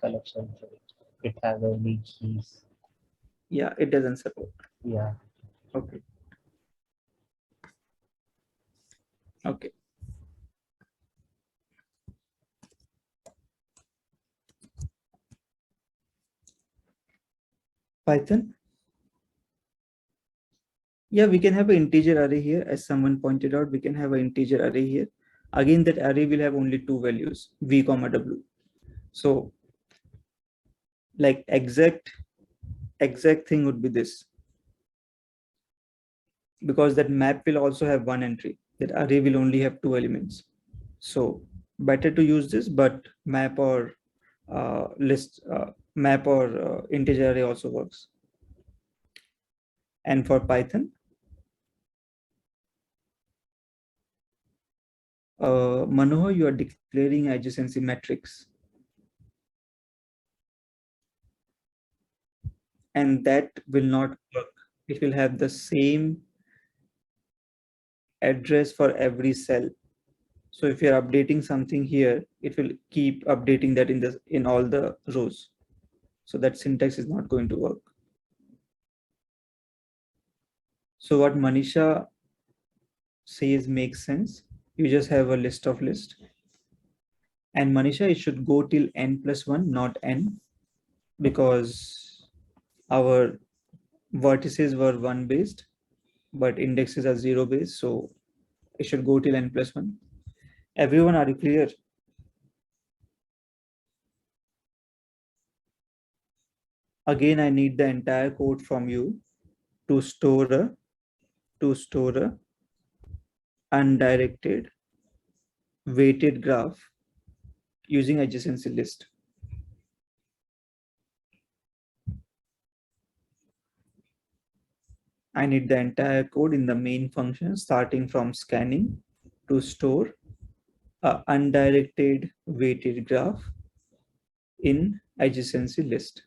connection to it. It has only keys. Yeah, it doesn't support. Yeah. Okay. Okay. Python. Yeah, we can have an integer array here. As someone pointed out, we can have an integer array here. Again, that array will have only two values, v comma w. So like exact thing would be this. Because that map will also have one entry. That array will only have two elements. So better to use this, but map or integer array also works. And for Python, Manohar, you are declaring adjacency matrix. And that will not work. It will have the same address for every cell. So if you're updating something here, it will keep updating that in all the rows. So that syntax is not going to work. So what Manisha says makes sense. You just have a list of list. And Manisha, it should go till n+1, not n, because our vertices were 1 based, but indexes are 0 based. So it should go till n+1. Everyone, are you clear? Again, I need the entire code from you to store a undirected weighted graph using adjacency list. I need the entire code in the main function, starting from scanning to store a undirected weighted graph in adjacency list.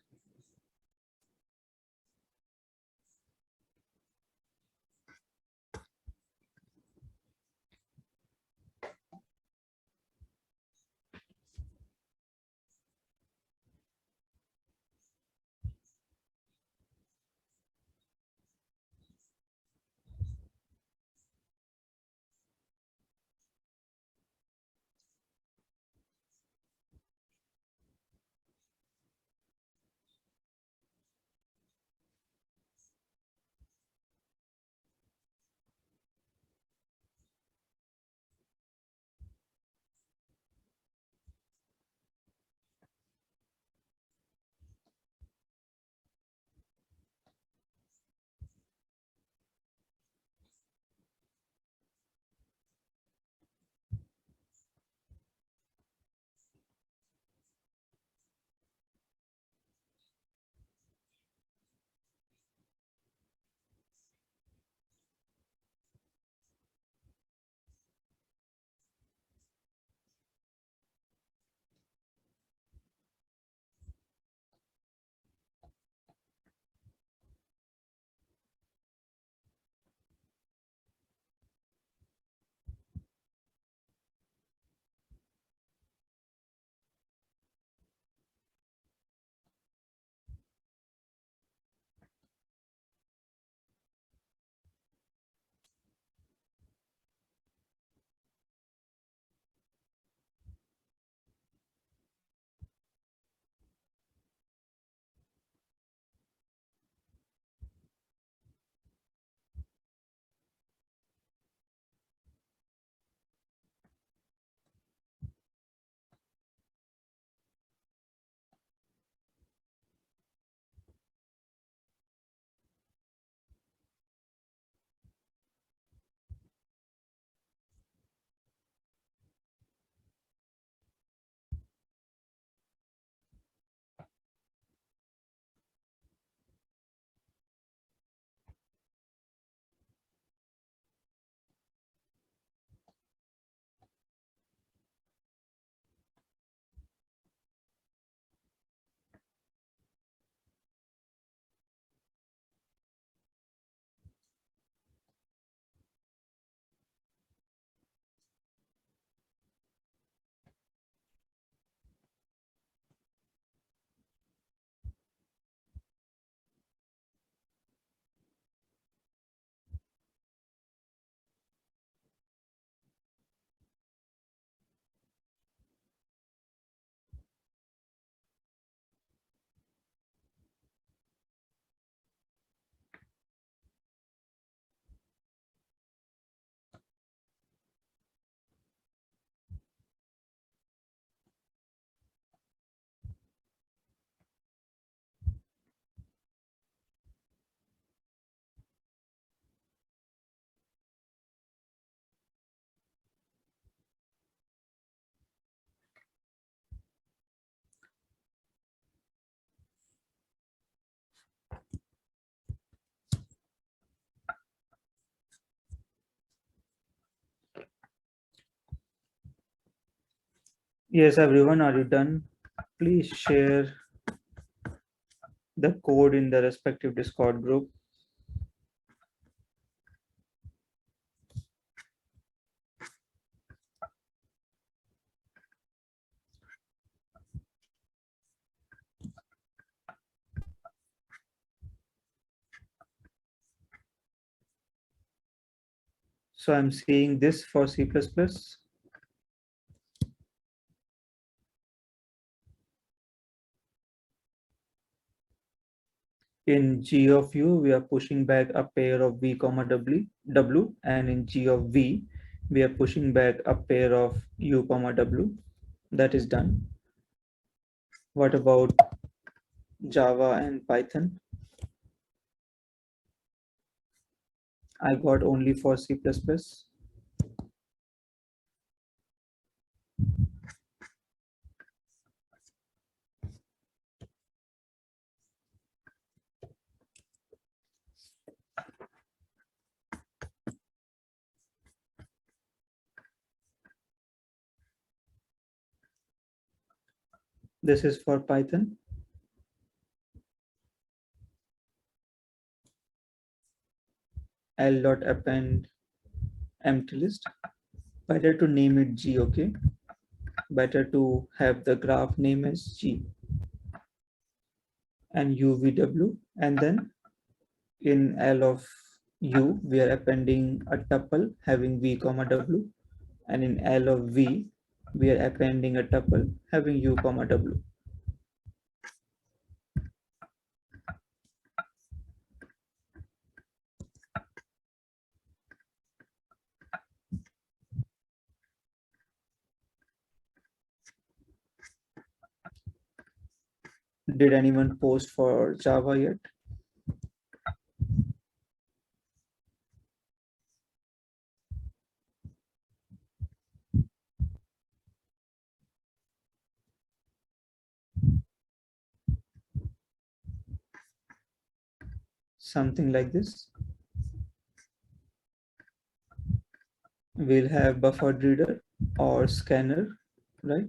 Yes, everyone, are you done? Please share the code in the respective Discord group. So I'm seeing this for C++. In G of U, we are pushing back a pair of V comma W, and in G of V, we are pushing back a pair of U comma W. That is done. What about Java and Python? I got only for C++. This is for Python. L.append empty list. Better to name it G, okay? Better to have the graph name as G. And UVW, and then in L of U, we are appending a tuple having V comma W, and in L of V, we are appending a tuple having U comma W. Did anyone post for Java yet? Something like this. We'll have buffered reader or scanner, right?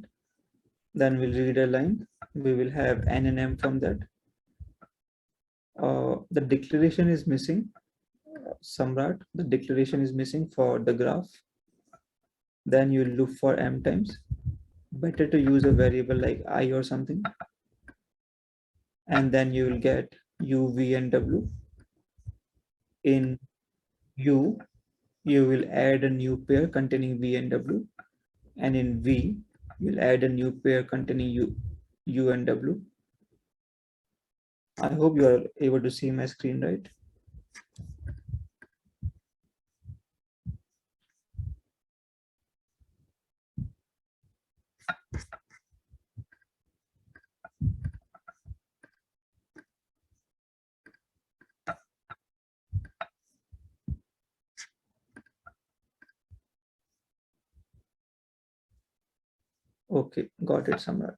Then we'll read a line. We will have NNM from that. The declaration is missing. Samrat, the declaration is missing for the graph. Then you look for M times. Better to use a variable like I or something. And then you will get U, V, and W. In U, you will add a new pair containing V and W. And in V, you'll add a new pair containing U and W. I hope you are able to see my screen, right? Okay, got it, Samrat.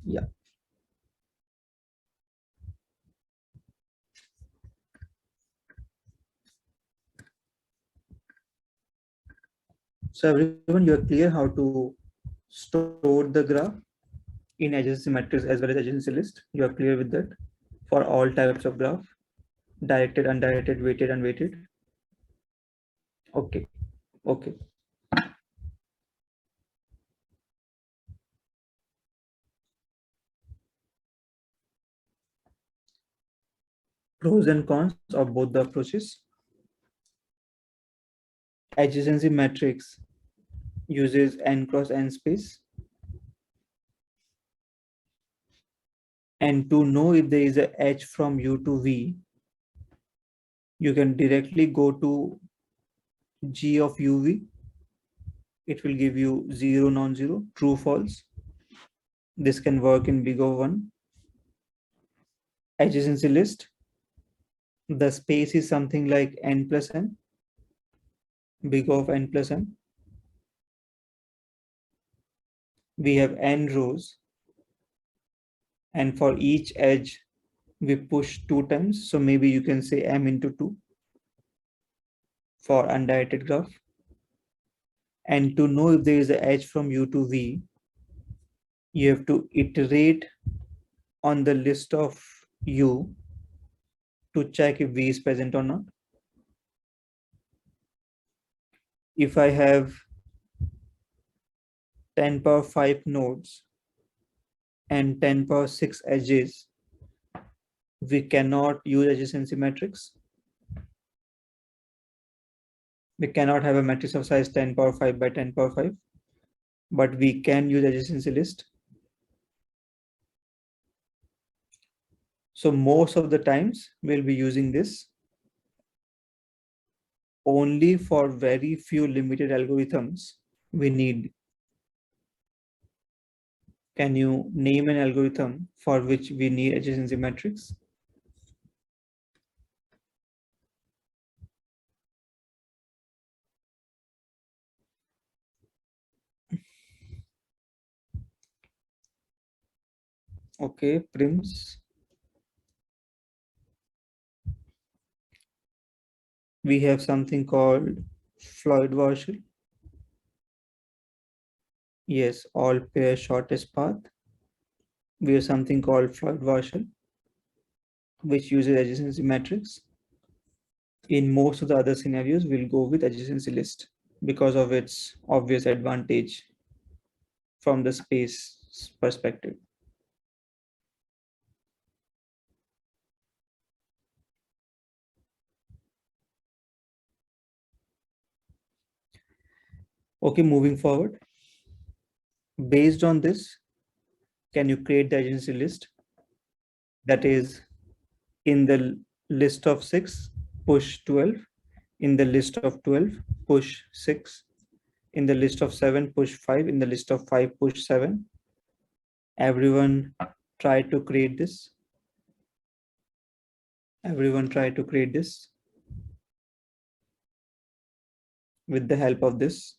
Yeah. So everyone, you're clear how to store the graph in adjacency matrix as well as adjacency list. You are clear with that for all types of graph, directed, undirected, weighted, unweighted. Okay, okay. Pros and cons of both the approaches. Adjacency matrix uses n cross n space. And to know if there is a H from U to V, you can directly go to G of UV. It will give you 0, non-zero, true, false. This can work in big O one. Adjacency list. The space is something like n plus n, big O of n plus n. We have n rows, and for each edge, we push 2 times. So maybe you can say m into 2 for undirected graph. And to know if there is a edge from U to V, you have to iterate on the list of U to check if V is present or not. If I have 10 power 5 nodes and 10 power 6 edges, we cannot use adjacency matrix. We cannot have a matrix of size 10 power 5 by 10 power 5, but we can use adjacency list. So most of the times we'll be using this only for very few limited algorithms we need. Can you name an algorithm for which we need adjacency matrix? Okay, Prims. We have something called Floyd-Warshall. Yes, all pair shortest path. We have something called Floyd-Warshall, which uses adjacency matrix. In most of the other scenarios, we'll go with adjacency list because of its obvious advantage from the space perspective. Okay, moving forward. Based on this, can you create the adjacency list? That is, in the list of 6, push 12. In the list of 12, push 6. In the list of 7, push 5. In the list of 5, push 7. Everyone try to create this. Everyone try to create this with the help of this.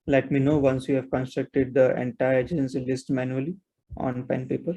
Let me know once you have constructed the entire adjacency list manually on pen paper.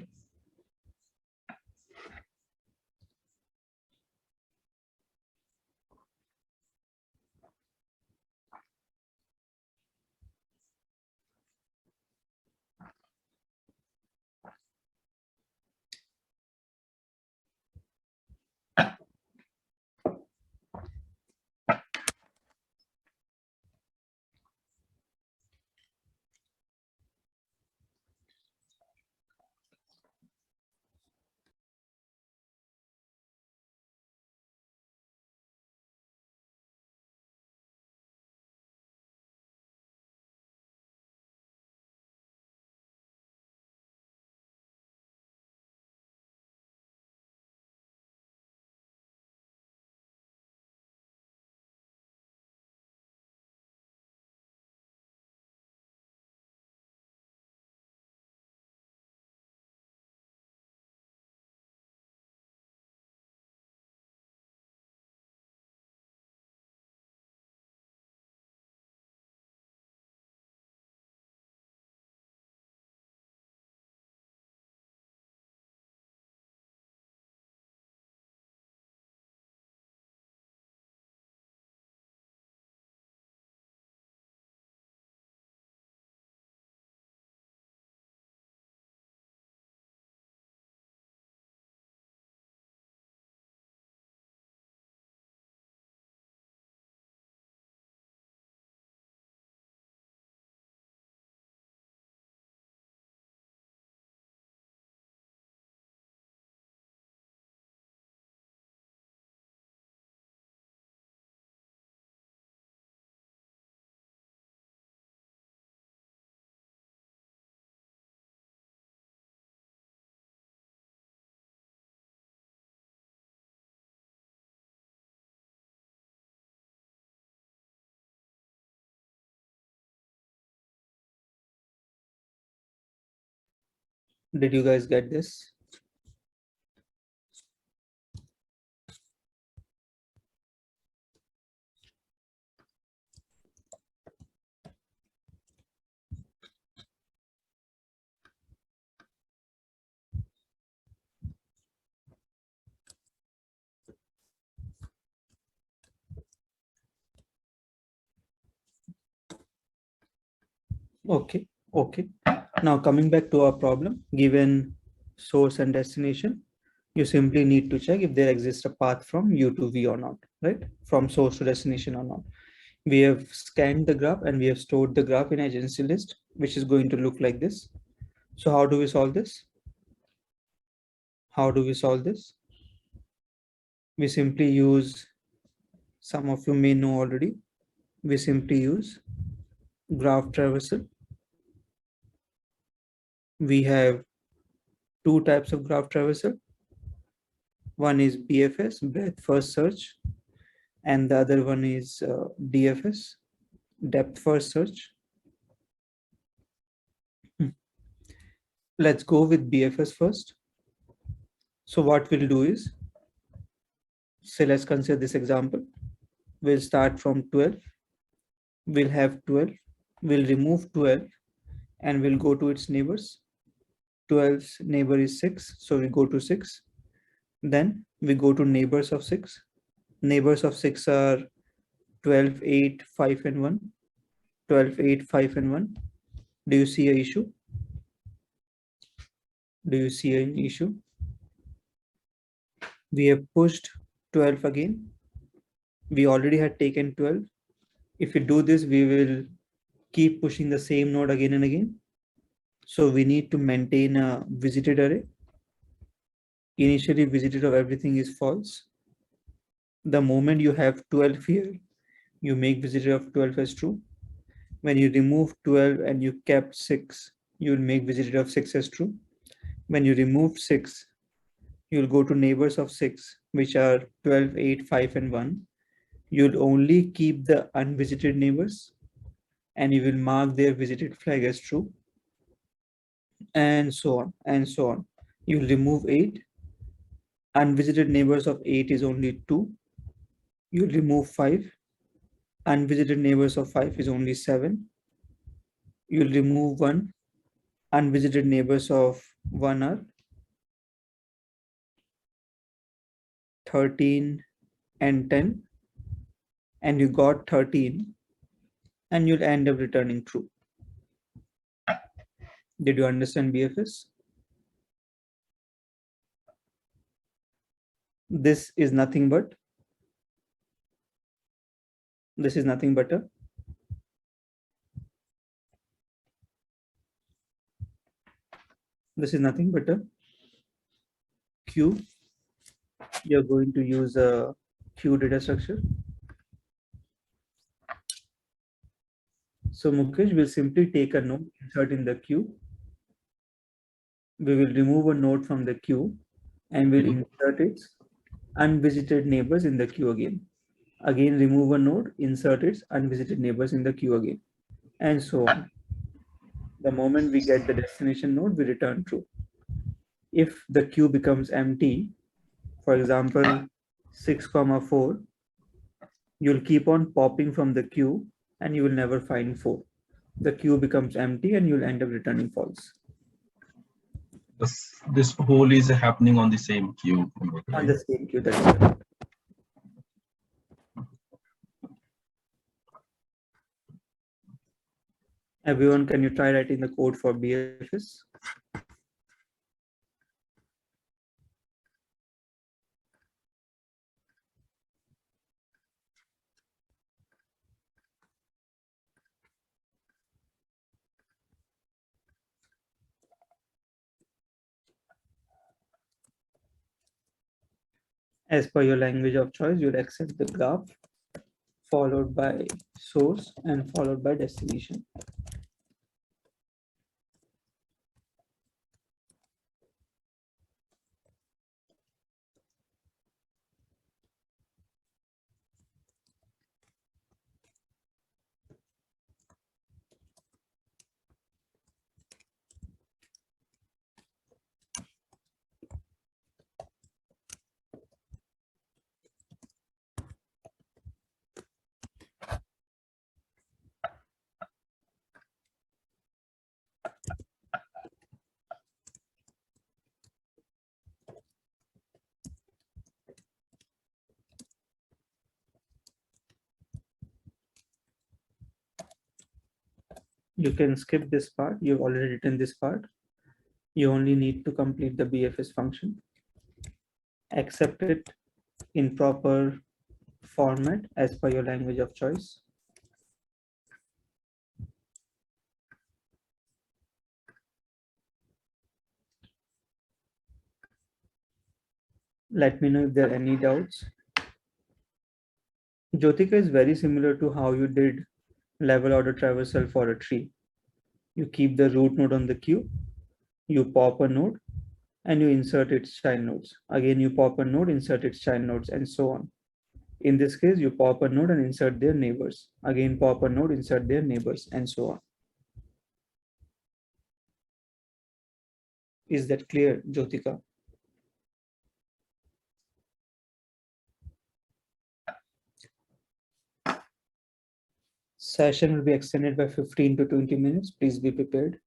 Did you guys get this? Okay, okay. Now coming back to our problem, given source and destination, you simply need to check if there exists a path from U to V or not, right? From source to destination or not. We have scanned the graph and we have stored the graph in adjacency list, which is going to look like this. So how do we solve this? How do we solve this? We simply use, some of you may know already, we simply use graph traversal. We have two types of graph traversal. One is BFS, breadth first search, and the other one is DFS, depth first search. Let's go with BFS first. So what we'll do is, say let's consider this example. We'll start from 12. We'll have 12. We'll remove 12 and we'll go to its neighbors. 12's neighbor is 6, so we go to 6. Then we go to neighbors of 6. Neighbors of 6 are 12, 8, 5, and 1. 12, 8, 5, and 1. Do you see an issue? Do you see an issue? We have pushed 12 again. We already had taken 12. If we do this, we will keep pushing the same node again and again. So we need to maintain a visited array. Initially visited of everything is false. The moment you have 12 here, you make visited of 12 as true. When you remove 12 and you kept 6, you will make visited of 6 as true. When you remove 6, you'll go to neighbors of 6, which are 12, 8, 5, and 1. You'll only keep the unvisited neighbors and you will mark their visited flag as true, and so on and so on. You'll remove 8. Unvisited neighbors of 8 is only 2. You'll remove 5. Unvisited neighbors of 5 is only 7. You'll remove 1. Unvisited neighbors of 1 are 13 and 10, and you got 13, and you'll end up returning true. Did you understand BFS? This is nothing but a this is nothing but a queue. You're going to use a queue data structure. So Mukesh will simply take a node, insert in the queue. We will remove a node from the queue and we'll insert its unvisited neighbors in the queue again. Again, remove a node, insert its unvisited neighbors in the queue again, and so on. The moment we get the destination node, we return true. If the queue becomes empty, for example, 6, 4, you'll keep on popping from the queue and you will never find 4. The queue becomes empty and you'll end up returning false. This whole is happening on the same queue. On the same queue, that's right. Everyone, can you try writing the code for BFS? As per your language of choice, you'll accept the graph followed by source and followed by destination. You can skip this part. You've already written this part. You only need to complete the BFS function. Accept it in proper format as per your language of choice. Let me know if there are any doubts. Jyotika is very similar to how you did level order traversal for a tree. You keep the root node on the queue, you pop a node, and you insert its child nodes. Again, you pop a node, insert its child nodes, and so on. In this case, you pop a node and insert their neighbors. Again, pop a node, insert their neighbors, and so on. Is that clear, Jyotika? Session will be extended by 15 to 20 minutes. Please be prepared.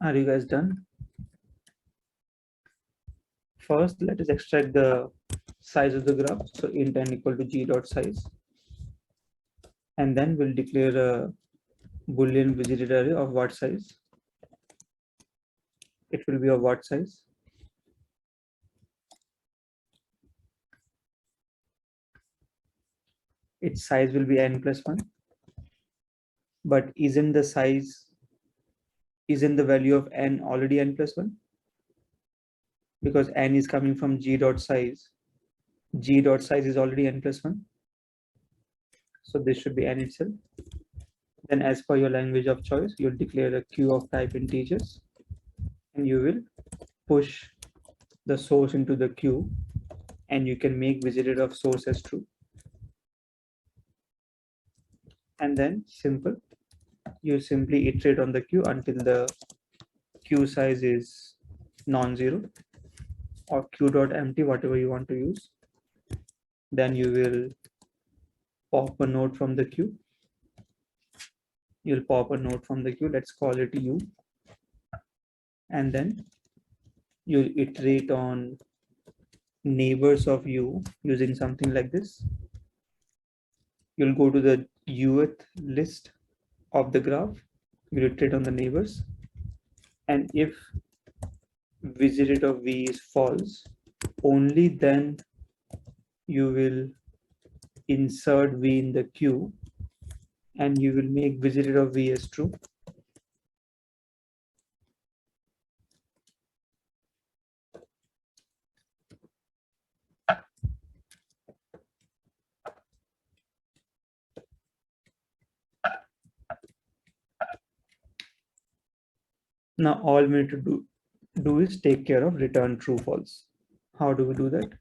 Are you guys done? First, let us extract the size of the graph. So int n equal to g dot size. And then we'll declare a Boolean visited array of what size? It will be of what size? Its size will be n plus 1. But isn't the value of n already n plus 1? Because n is coming from g dot size. G dot size is already n plus 1. So this should be n itself. Then as per your language of choice, you'll declare a queue of type integers and you will push the source into the queue and you can make visited of source as true. And then simple, you simply iterate on the queue until the queue size is non-zero or queue dot empty, whatever you want to use. Then you will pop a node from the queue. You'll pop a node from the queue, let's call it u. And then you'll iterate on neighbors of u using something like this. You'll go to the uth list of the graph, you'll iterate on the neighbors. And if visited of v is false, only then you will insert v in the queue and you will make visited of v as true. Now all we need to do is take care of return true false. How do we do that?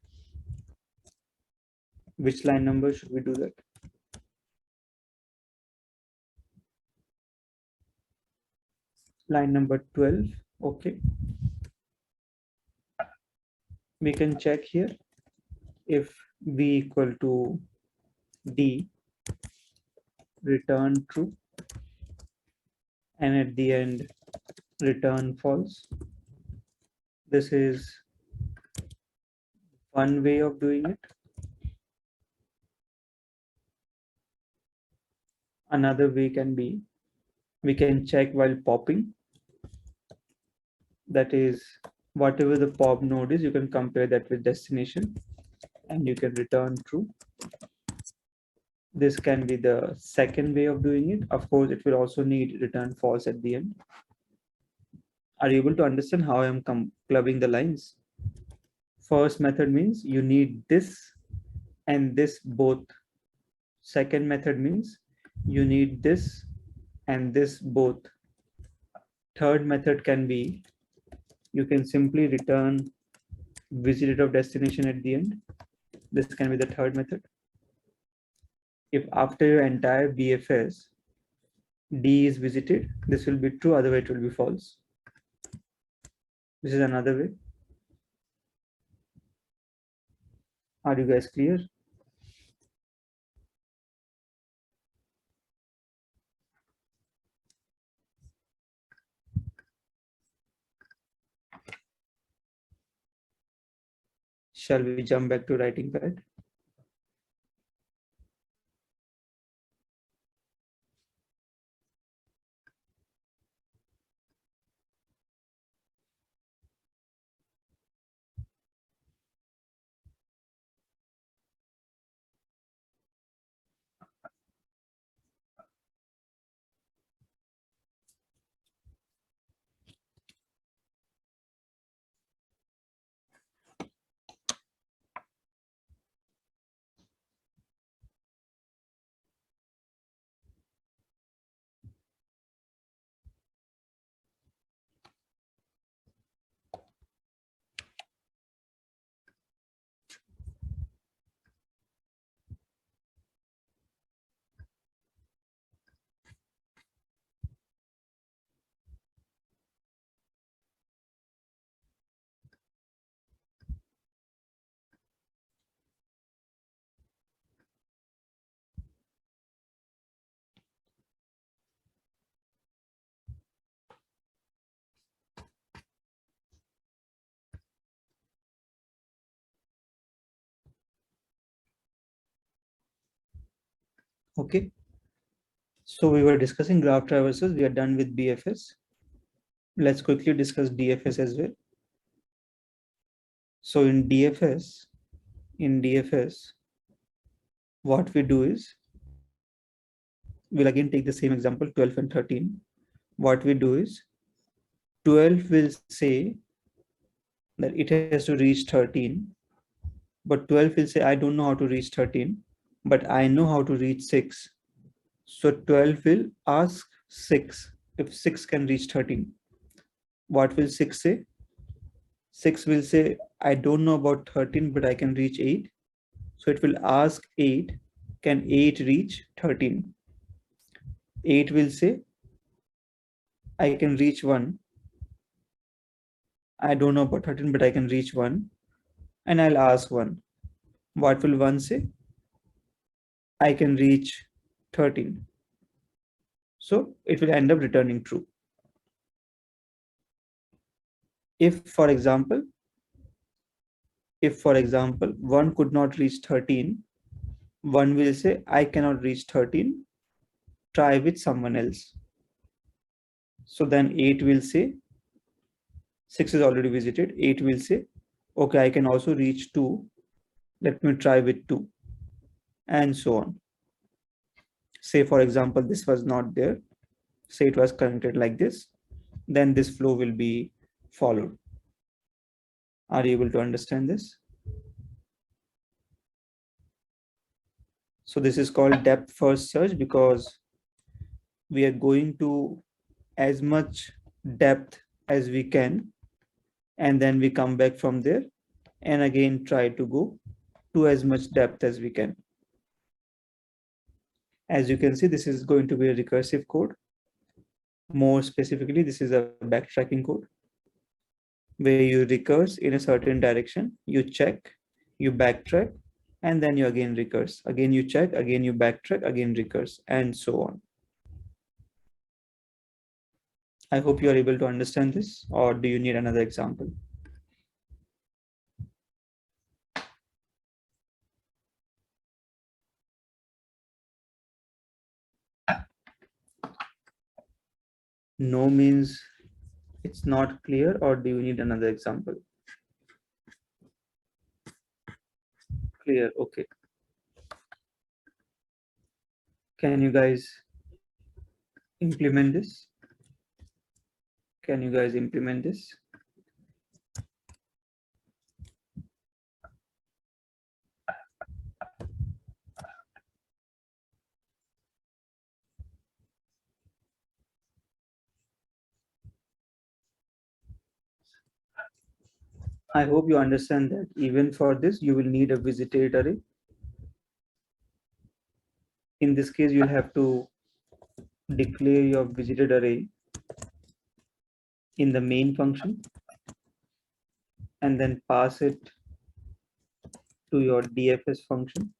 Which line number should we do that? Line number 12. Okay. We can check here if v equal to d, return true, and at the end return false. This is one way of doing it. Another way can be, we can check while popping. That is, whatever the pop node is, you can compare that with destination and you can return true. This can be the second way of doing it. Of course, it will also need return false at the end. Are you able to understand how I am clubbing the lines? First method means you need this and this both. Second method means you need this and this both. Third method can be, you can simply return visited of destination at the end. This can be the third method. If after your entire BFS, D is visited, this will be true, otherwise it will be false. This is another way. Are you guys clear? Shall we jump back to writing pad? Okay. So we were discussing graph traversals. We are done with BFS. Let's quickly discuss DFS as well. So in DFS, what we do is, we'll again take the same example, 12 and 13. What we do is, 12 will say that it has to reach 13, but 12 will say, I don't know how to reach 13, but I know how to reach 6. So 12 will ask 6 if 6 can reach 13. What will 6 say? 6 will say, I don't know about 13, but I can reach 8. So it will ask 8, can 8 reach 13? 8 will say, I can reach 1. I don't know about 13, but I can reach 1. And I'll ask 1. What will 1 say? I can reach 13. So it will end up returning true. If, for example, 1 could not reach 13, 1 will say, I cannot reach 13. Try with someone else. So then 8 will say, 6 is already visited. 8 will say, okay, I can also reach 2. Let me try with 2. And so on. Say, for example, this was not there. Say it was connected like this. Then this flow will be followed. Are you able to understand this? So this is called depth first search, because we are going to as much depth as we can, and then we come back from there and again try to go to as much depth as we can. As you can see, this is going to be a recursive code. More specifically, this is a backtracking code where you recurse in a certain direction, you check, you backtrack, and then you again recurse. Again you check, again you backtrack, again recurse, and so on. I hope you are able to understand this, or do you need another example? No means it's not clear, or do you need another example? Clear, okay. Can you guys implement this? Can you guys implement this? I hope you understand that even for this, you will need a visited array. In this case, you'll have to declare your visited array in the main function and then pass it to your DFS function.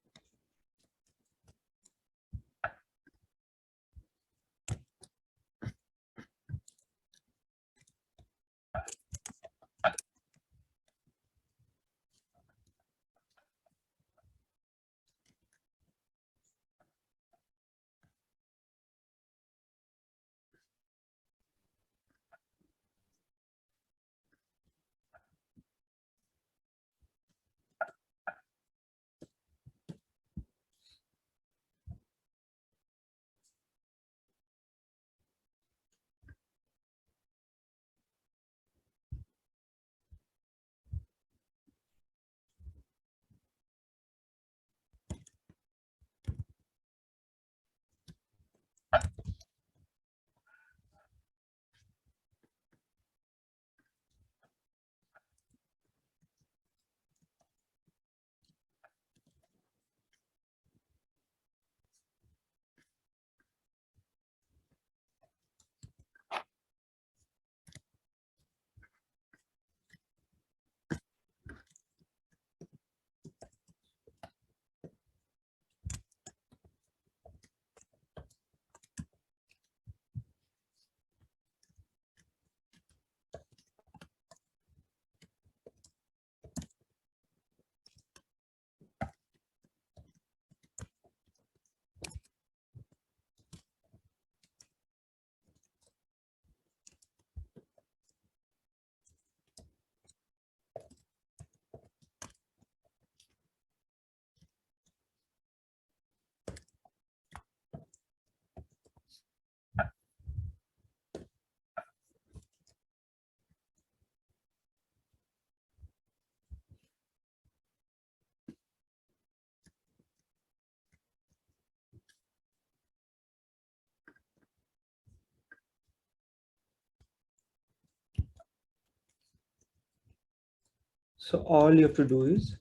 So all you have to do is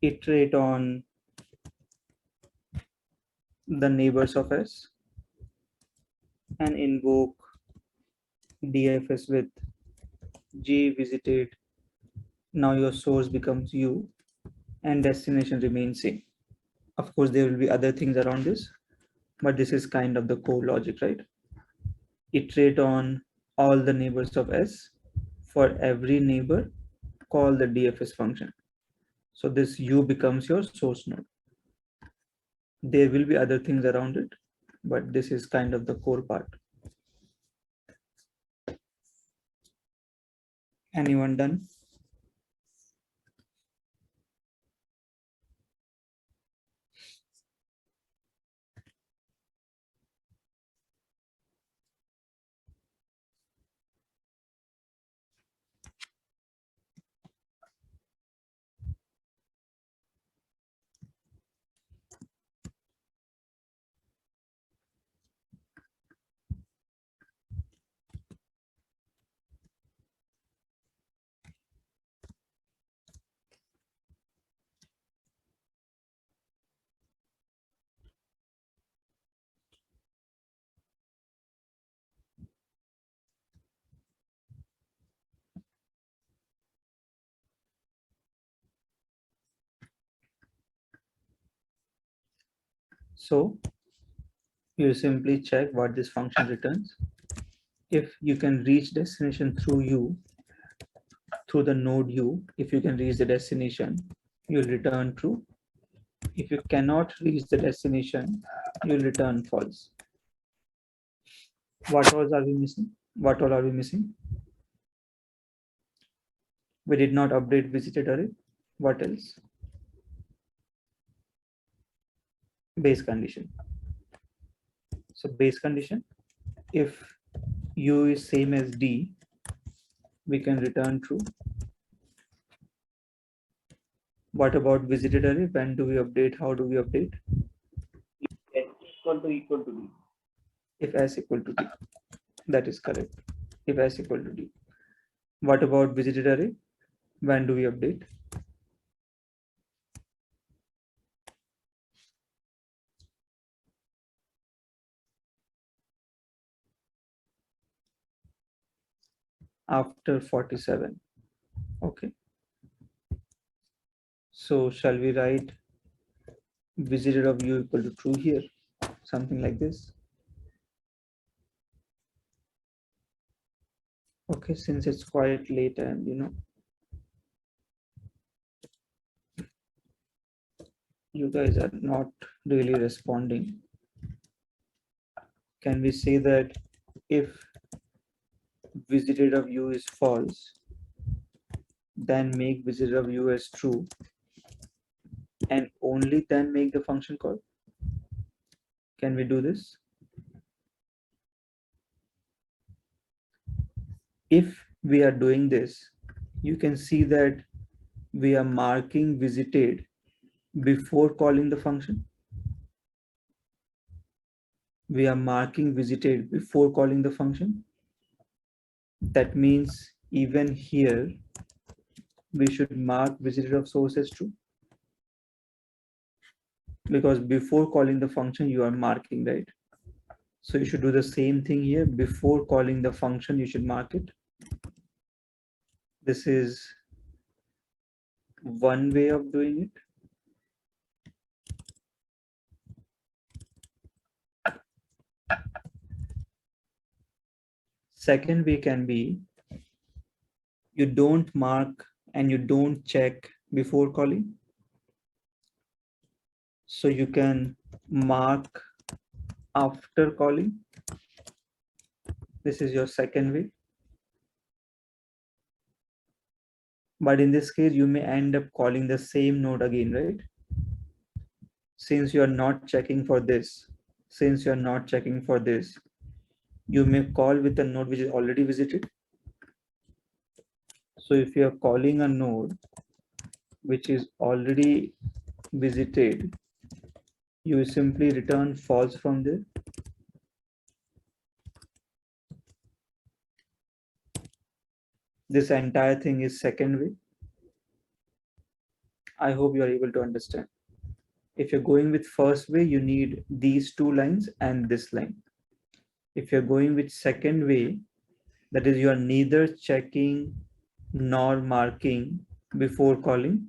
iterate on the neighbors of S and invoke DFS with G visited. Now your source becomes U and destination remains same. Of course, there will be other things around this, but this is kind of the core logic, right? Iterate on all the neighbors of S. For every neighbor, call the DFS function. So this U becomes your source node. There will be other things around it, but this is kind of the core part. Anyone done? So you simply check what this function returns. If you can reach destination through U, through the node U, if you can reach the destination, you'll return true. If you cannot reach the destination, you'll return false. What all are we missing? What all are we missing? We did not update visited array. What else? Base condition. So base condition, if U is same as D, we can return true. What about visited array? When do we update? How do we update? S equal to D. If S equal to D. That is correct. If S equal to D. What about visited array? When do we update? After 47. Okay. So shall we write visited of U equal to true here? Something like this. Okay, since it's quite late and you guys are not really responding, can we say that if visited of U is false, then make visited of U as true and only then make the function call? Can we do this? If we are doing this, you can see that we are marking visited before calling the function. We are marking visited before calling the function. That means even here, we should mark visited of source as true. Because before calling the function, you are marking, right? So you should do the same thing here. Before calling the function, you should mark it. This is one way of doing it. Second way can be, you don't mark and you don't check before calling. So you can mark after calling. This is your second way. But in this case, you may end up calling the same node again, right? Since you are not checking for this, you may call with a node which is already visited. So if you are calling a node which is already visited, you will simply return false from there. This entire thing is second way. I hope you are able to understand. If you're going with first way, you need these two lines and this line. If you're going with second way, that is, you are neither checking nor marking before calling.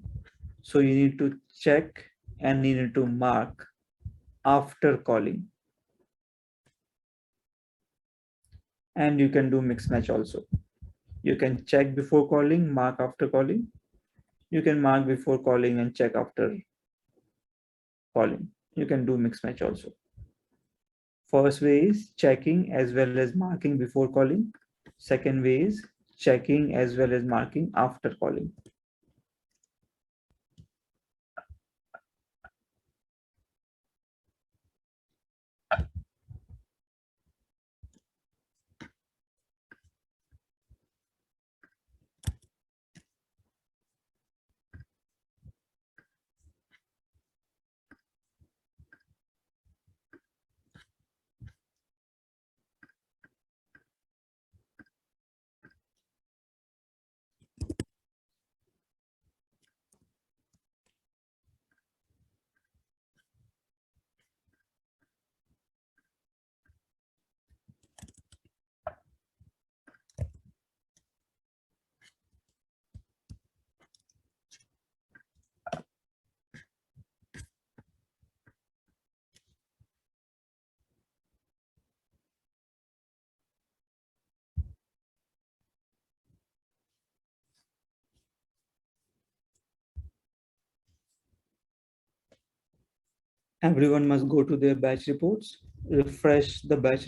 So you need to check and you need to mark after calling. And you can do mix match also. You can check before calling, mark after calling. You can mark before calling and check after calling. You can do mix match also. First way is checking as well as marking before calling. Second way is checking as well as marking after calling. Everyone must go to their batch reports, refresh the batch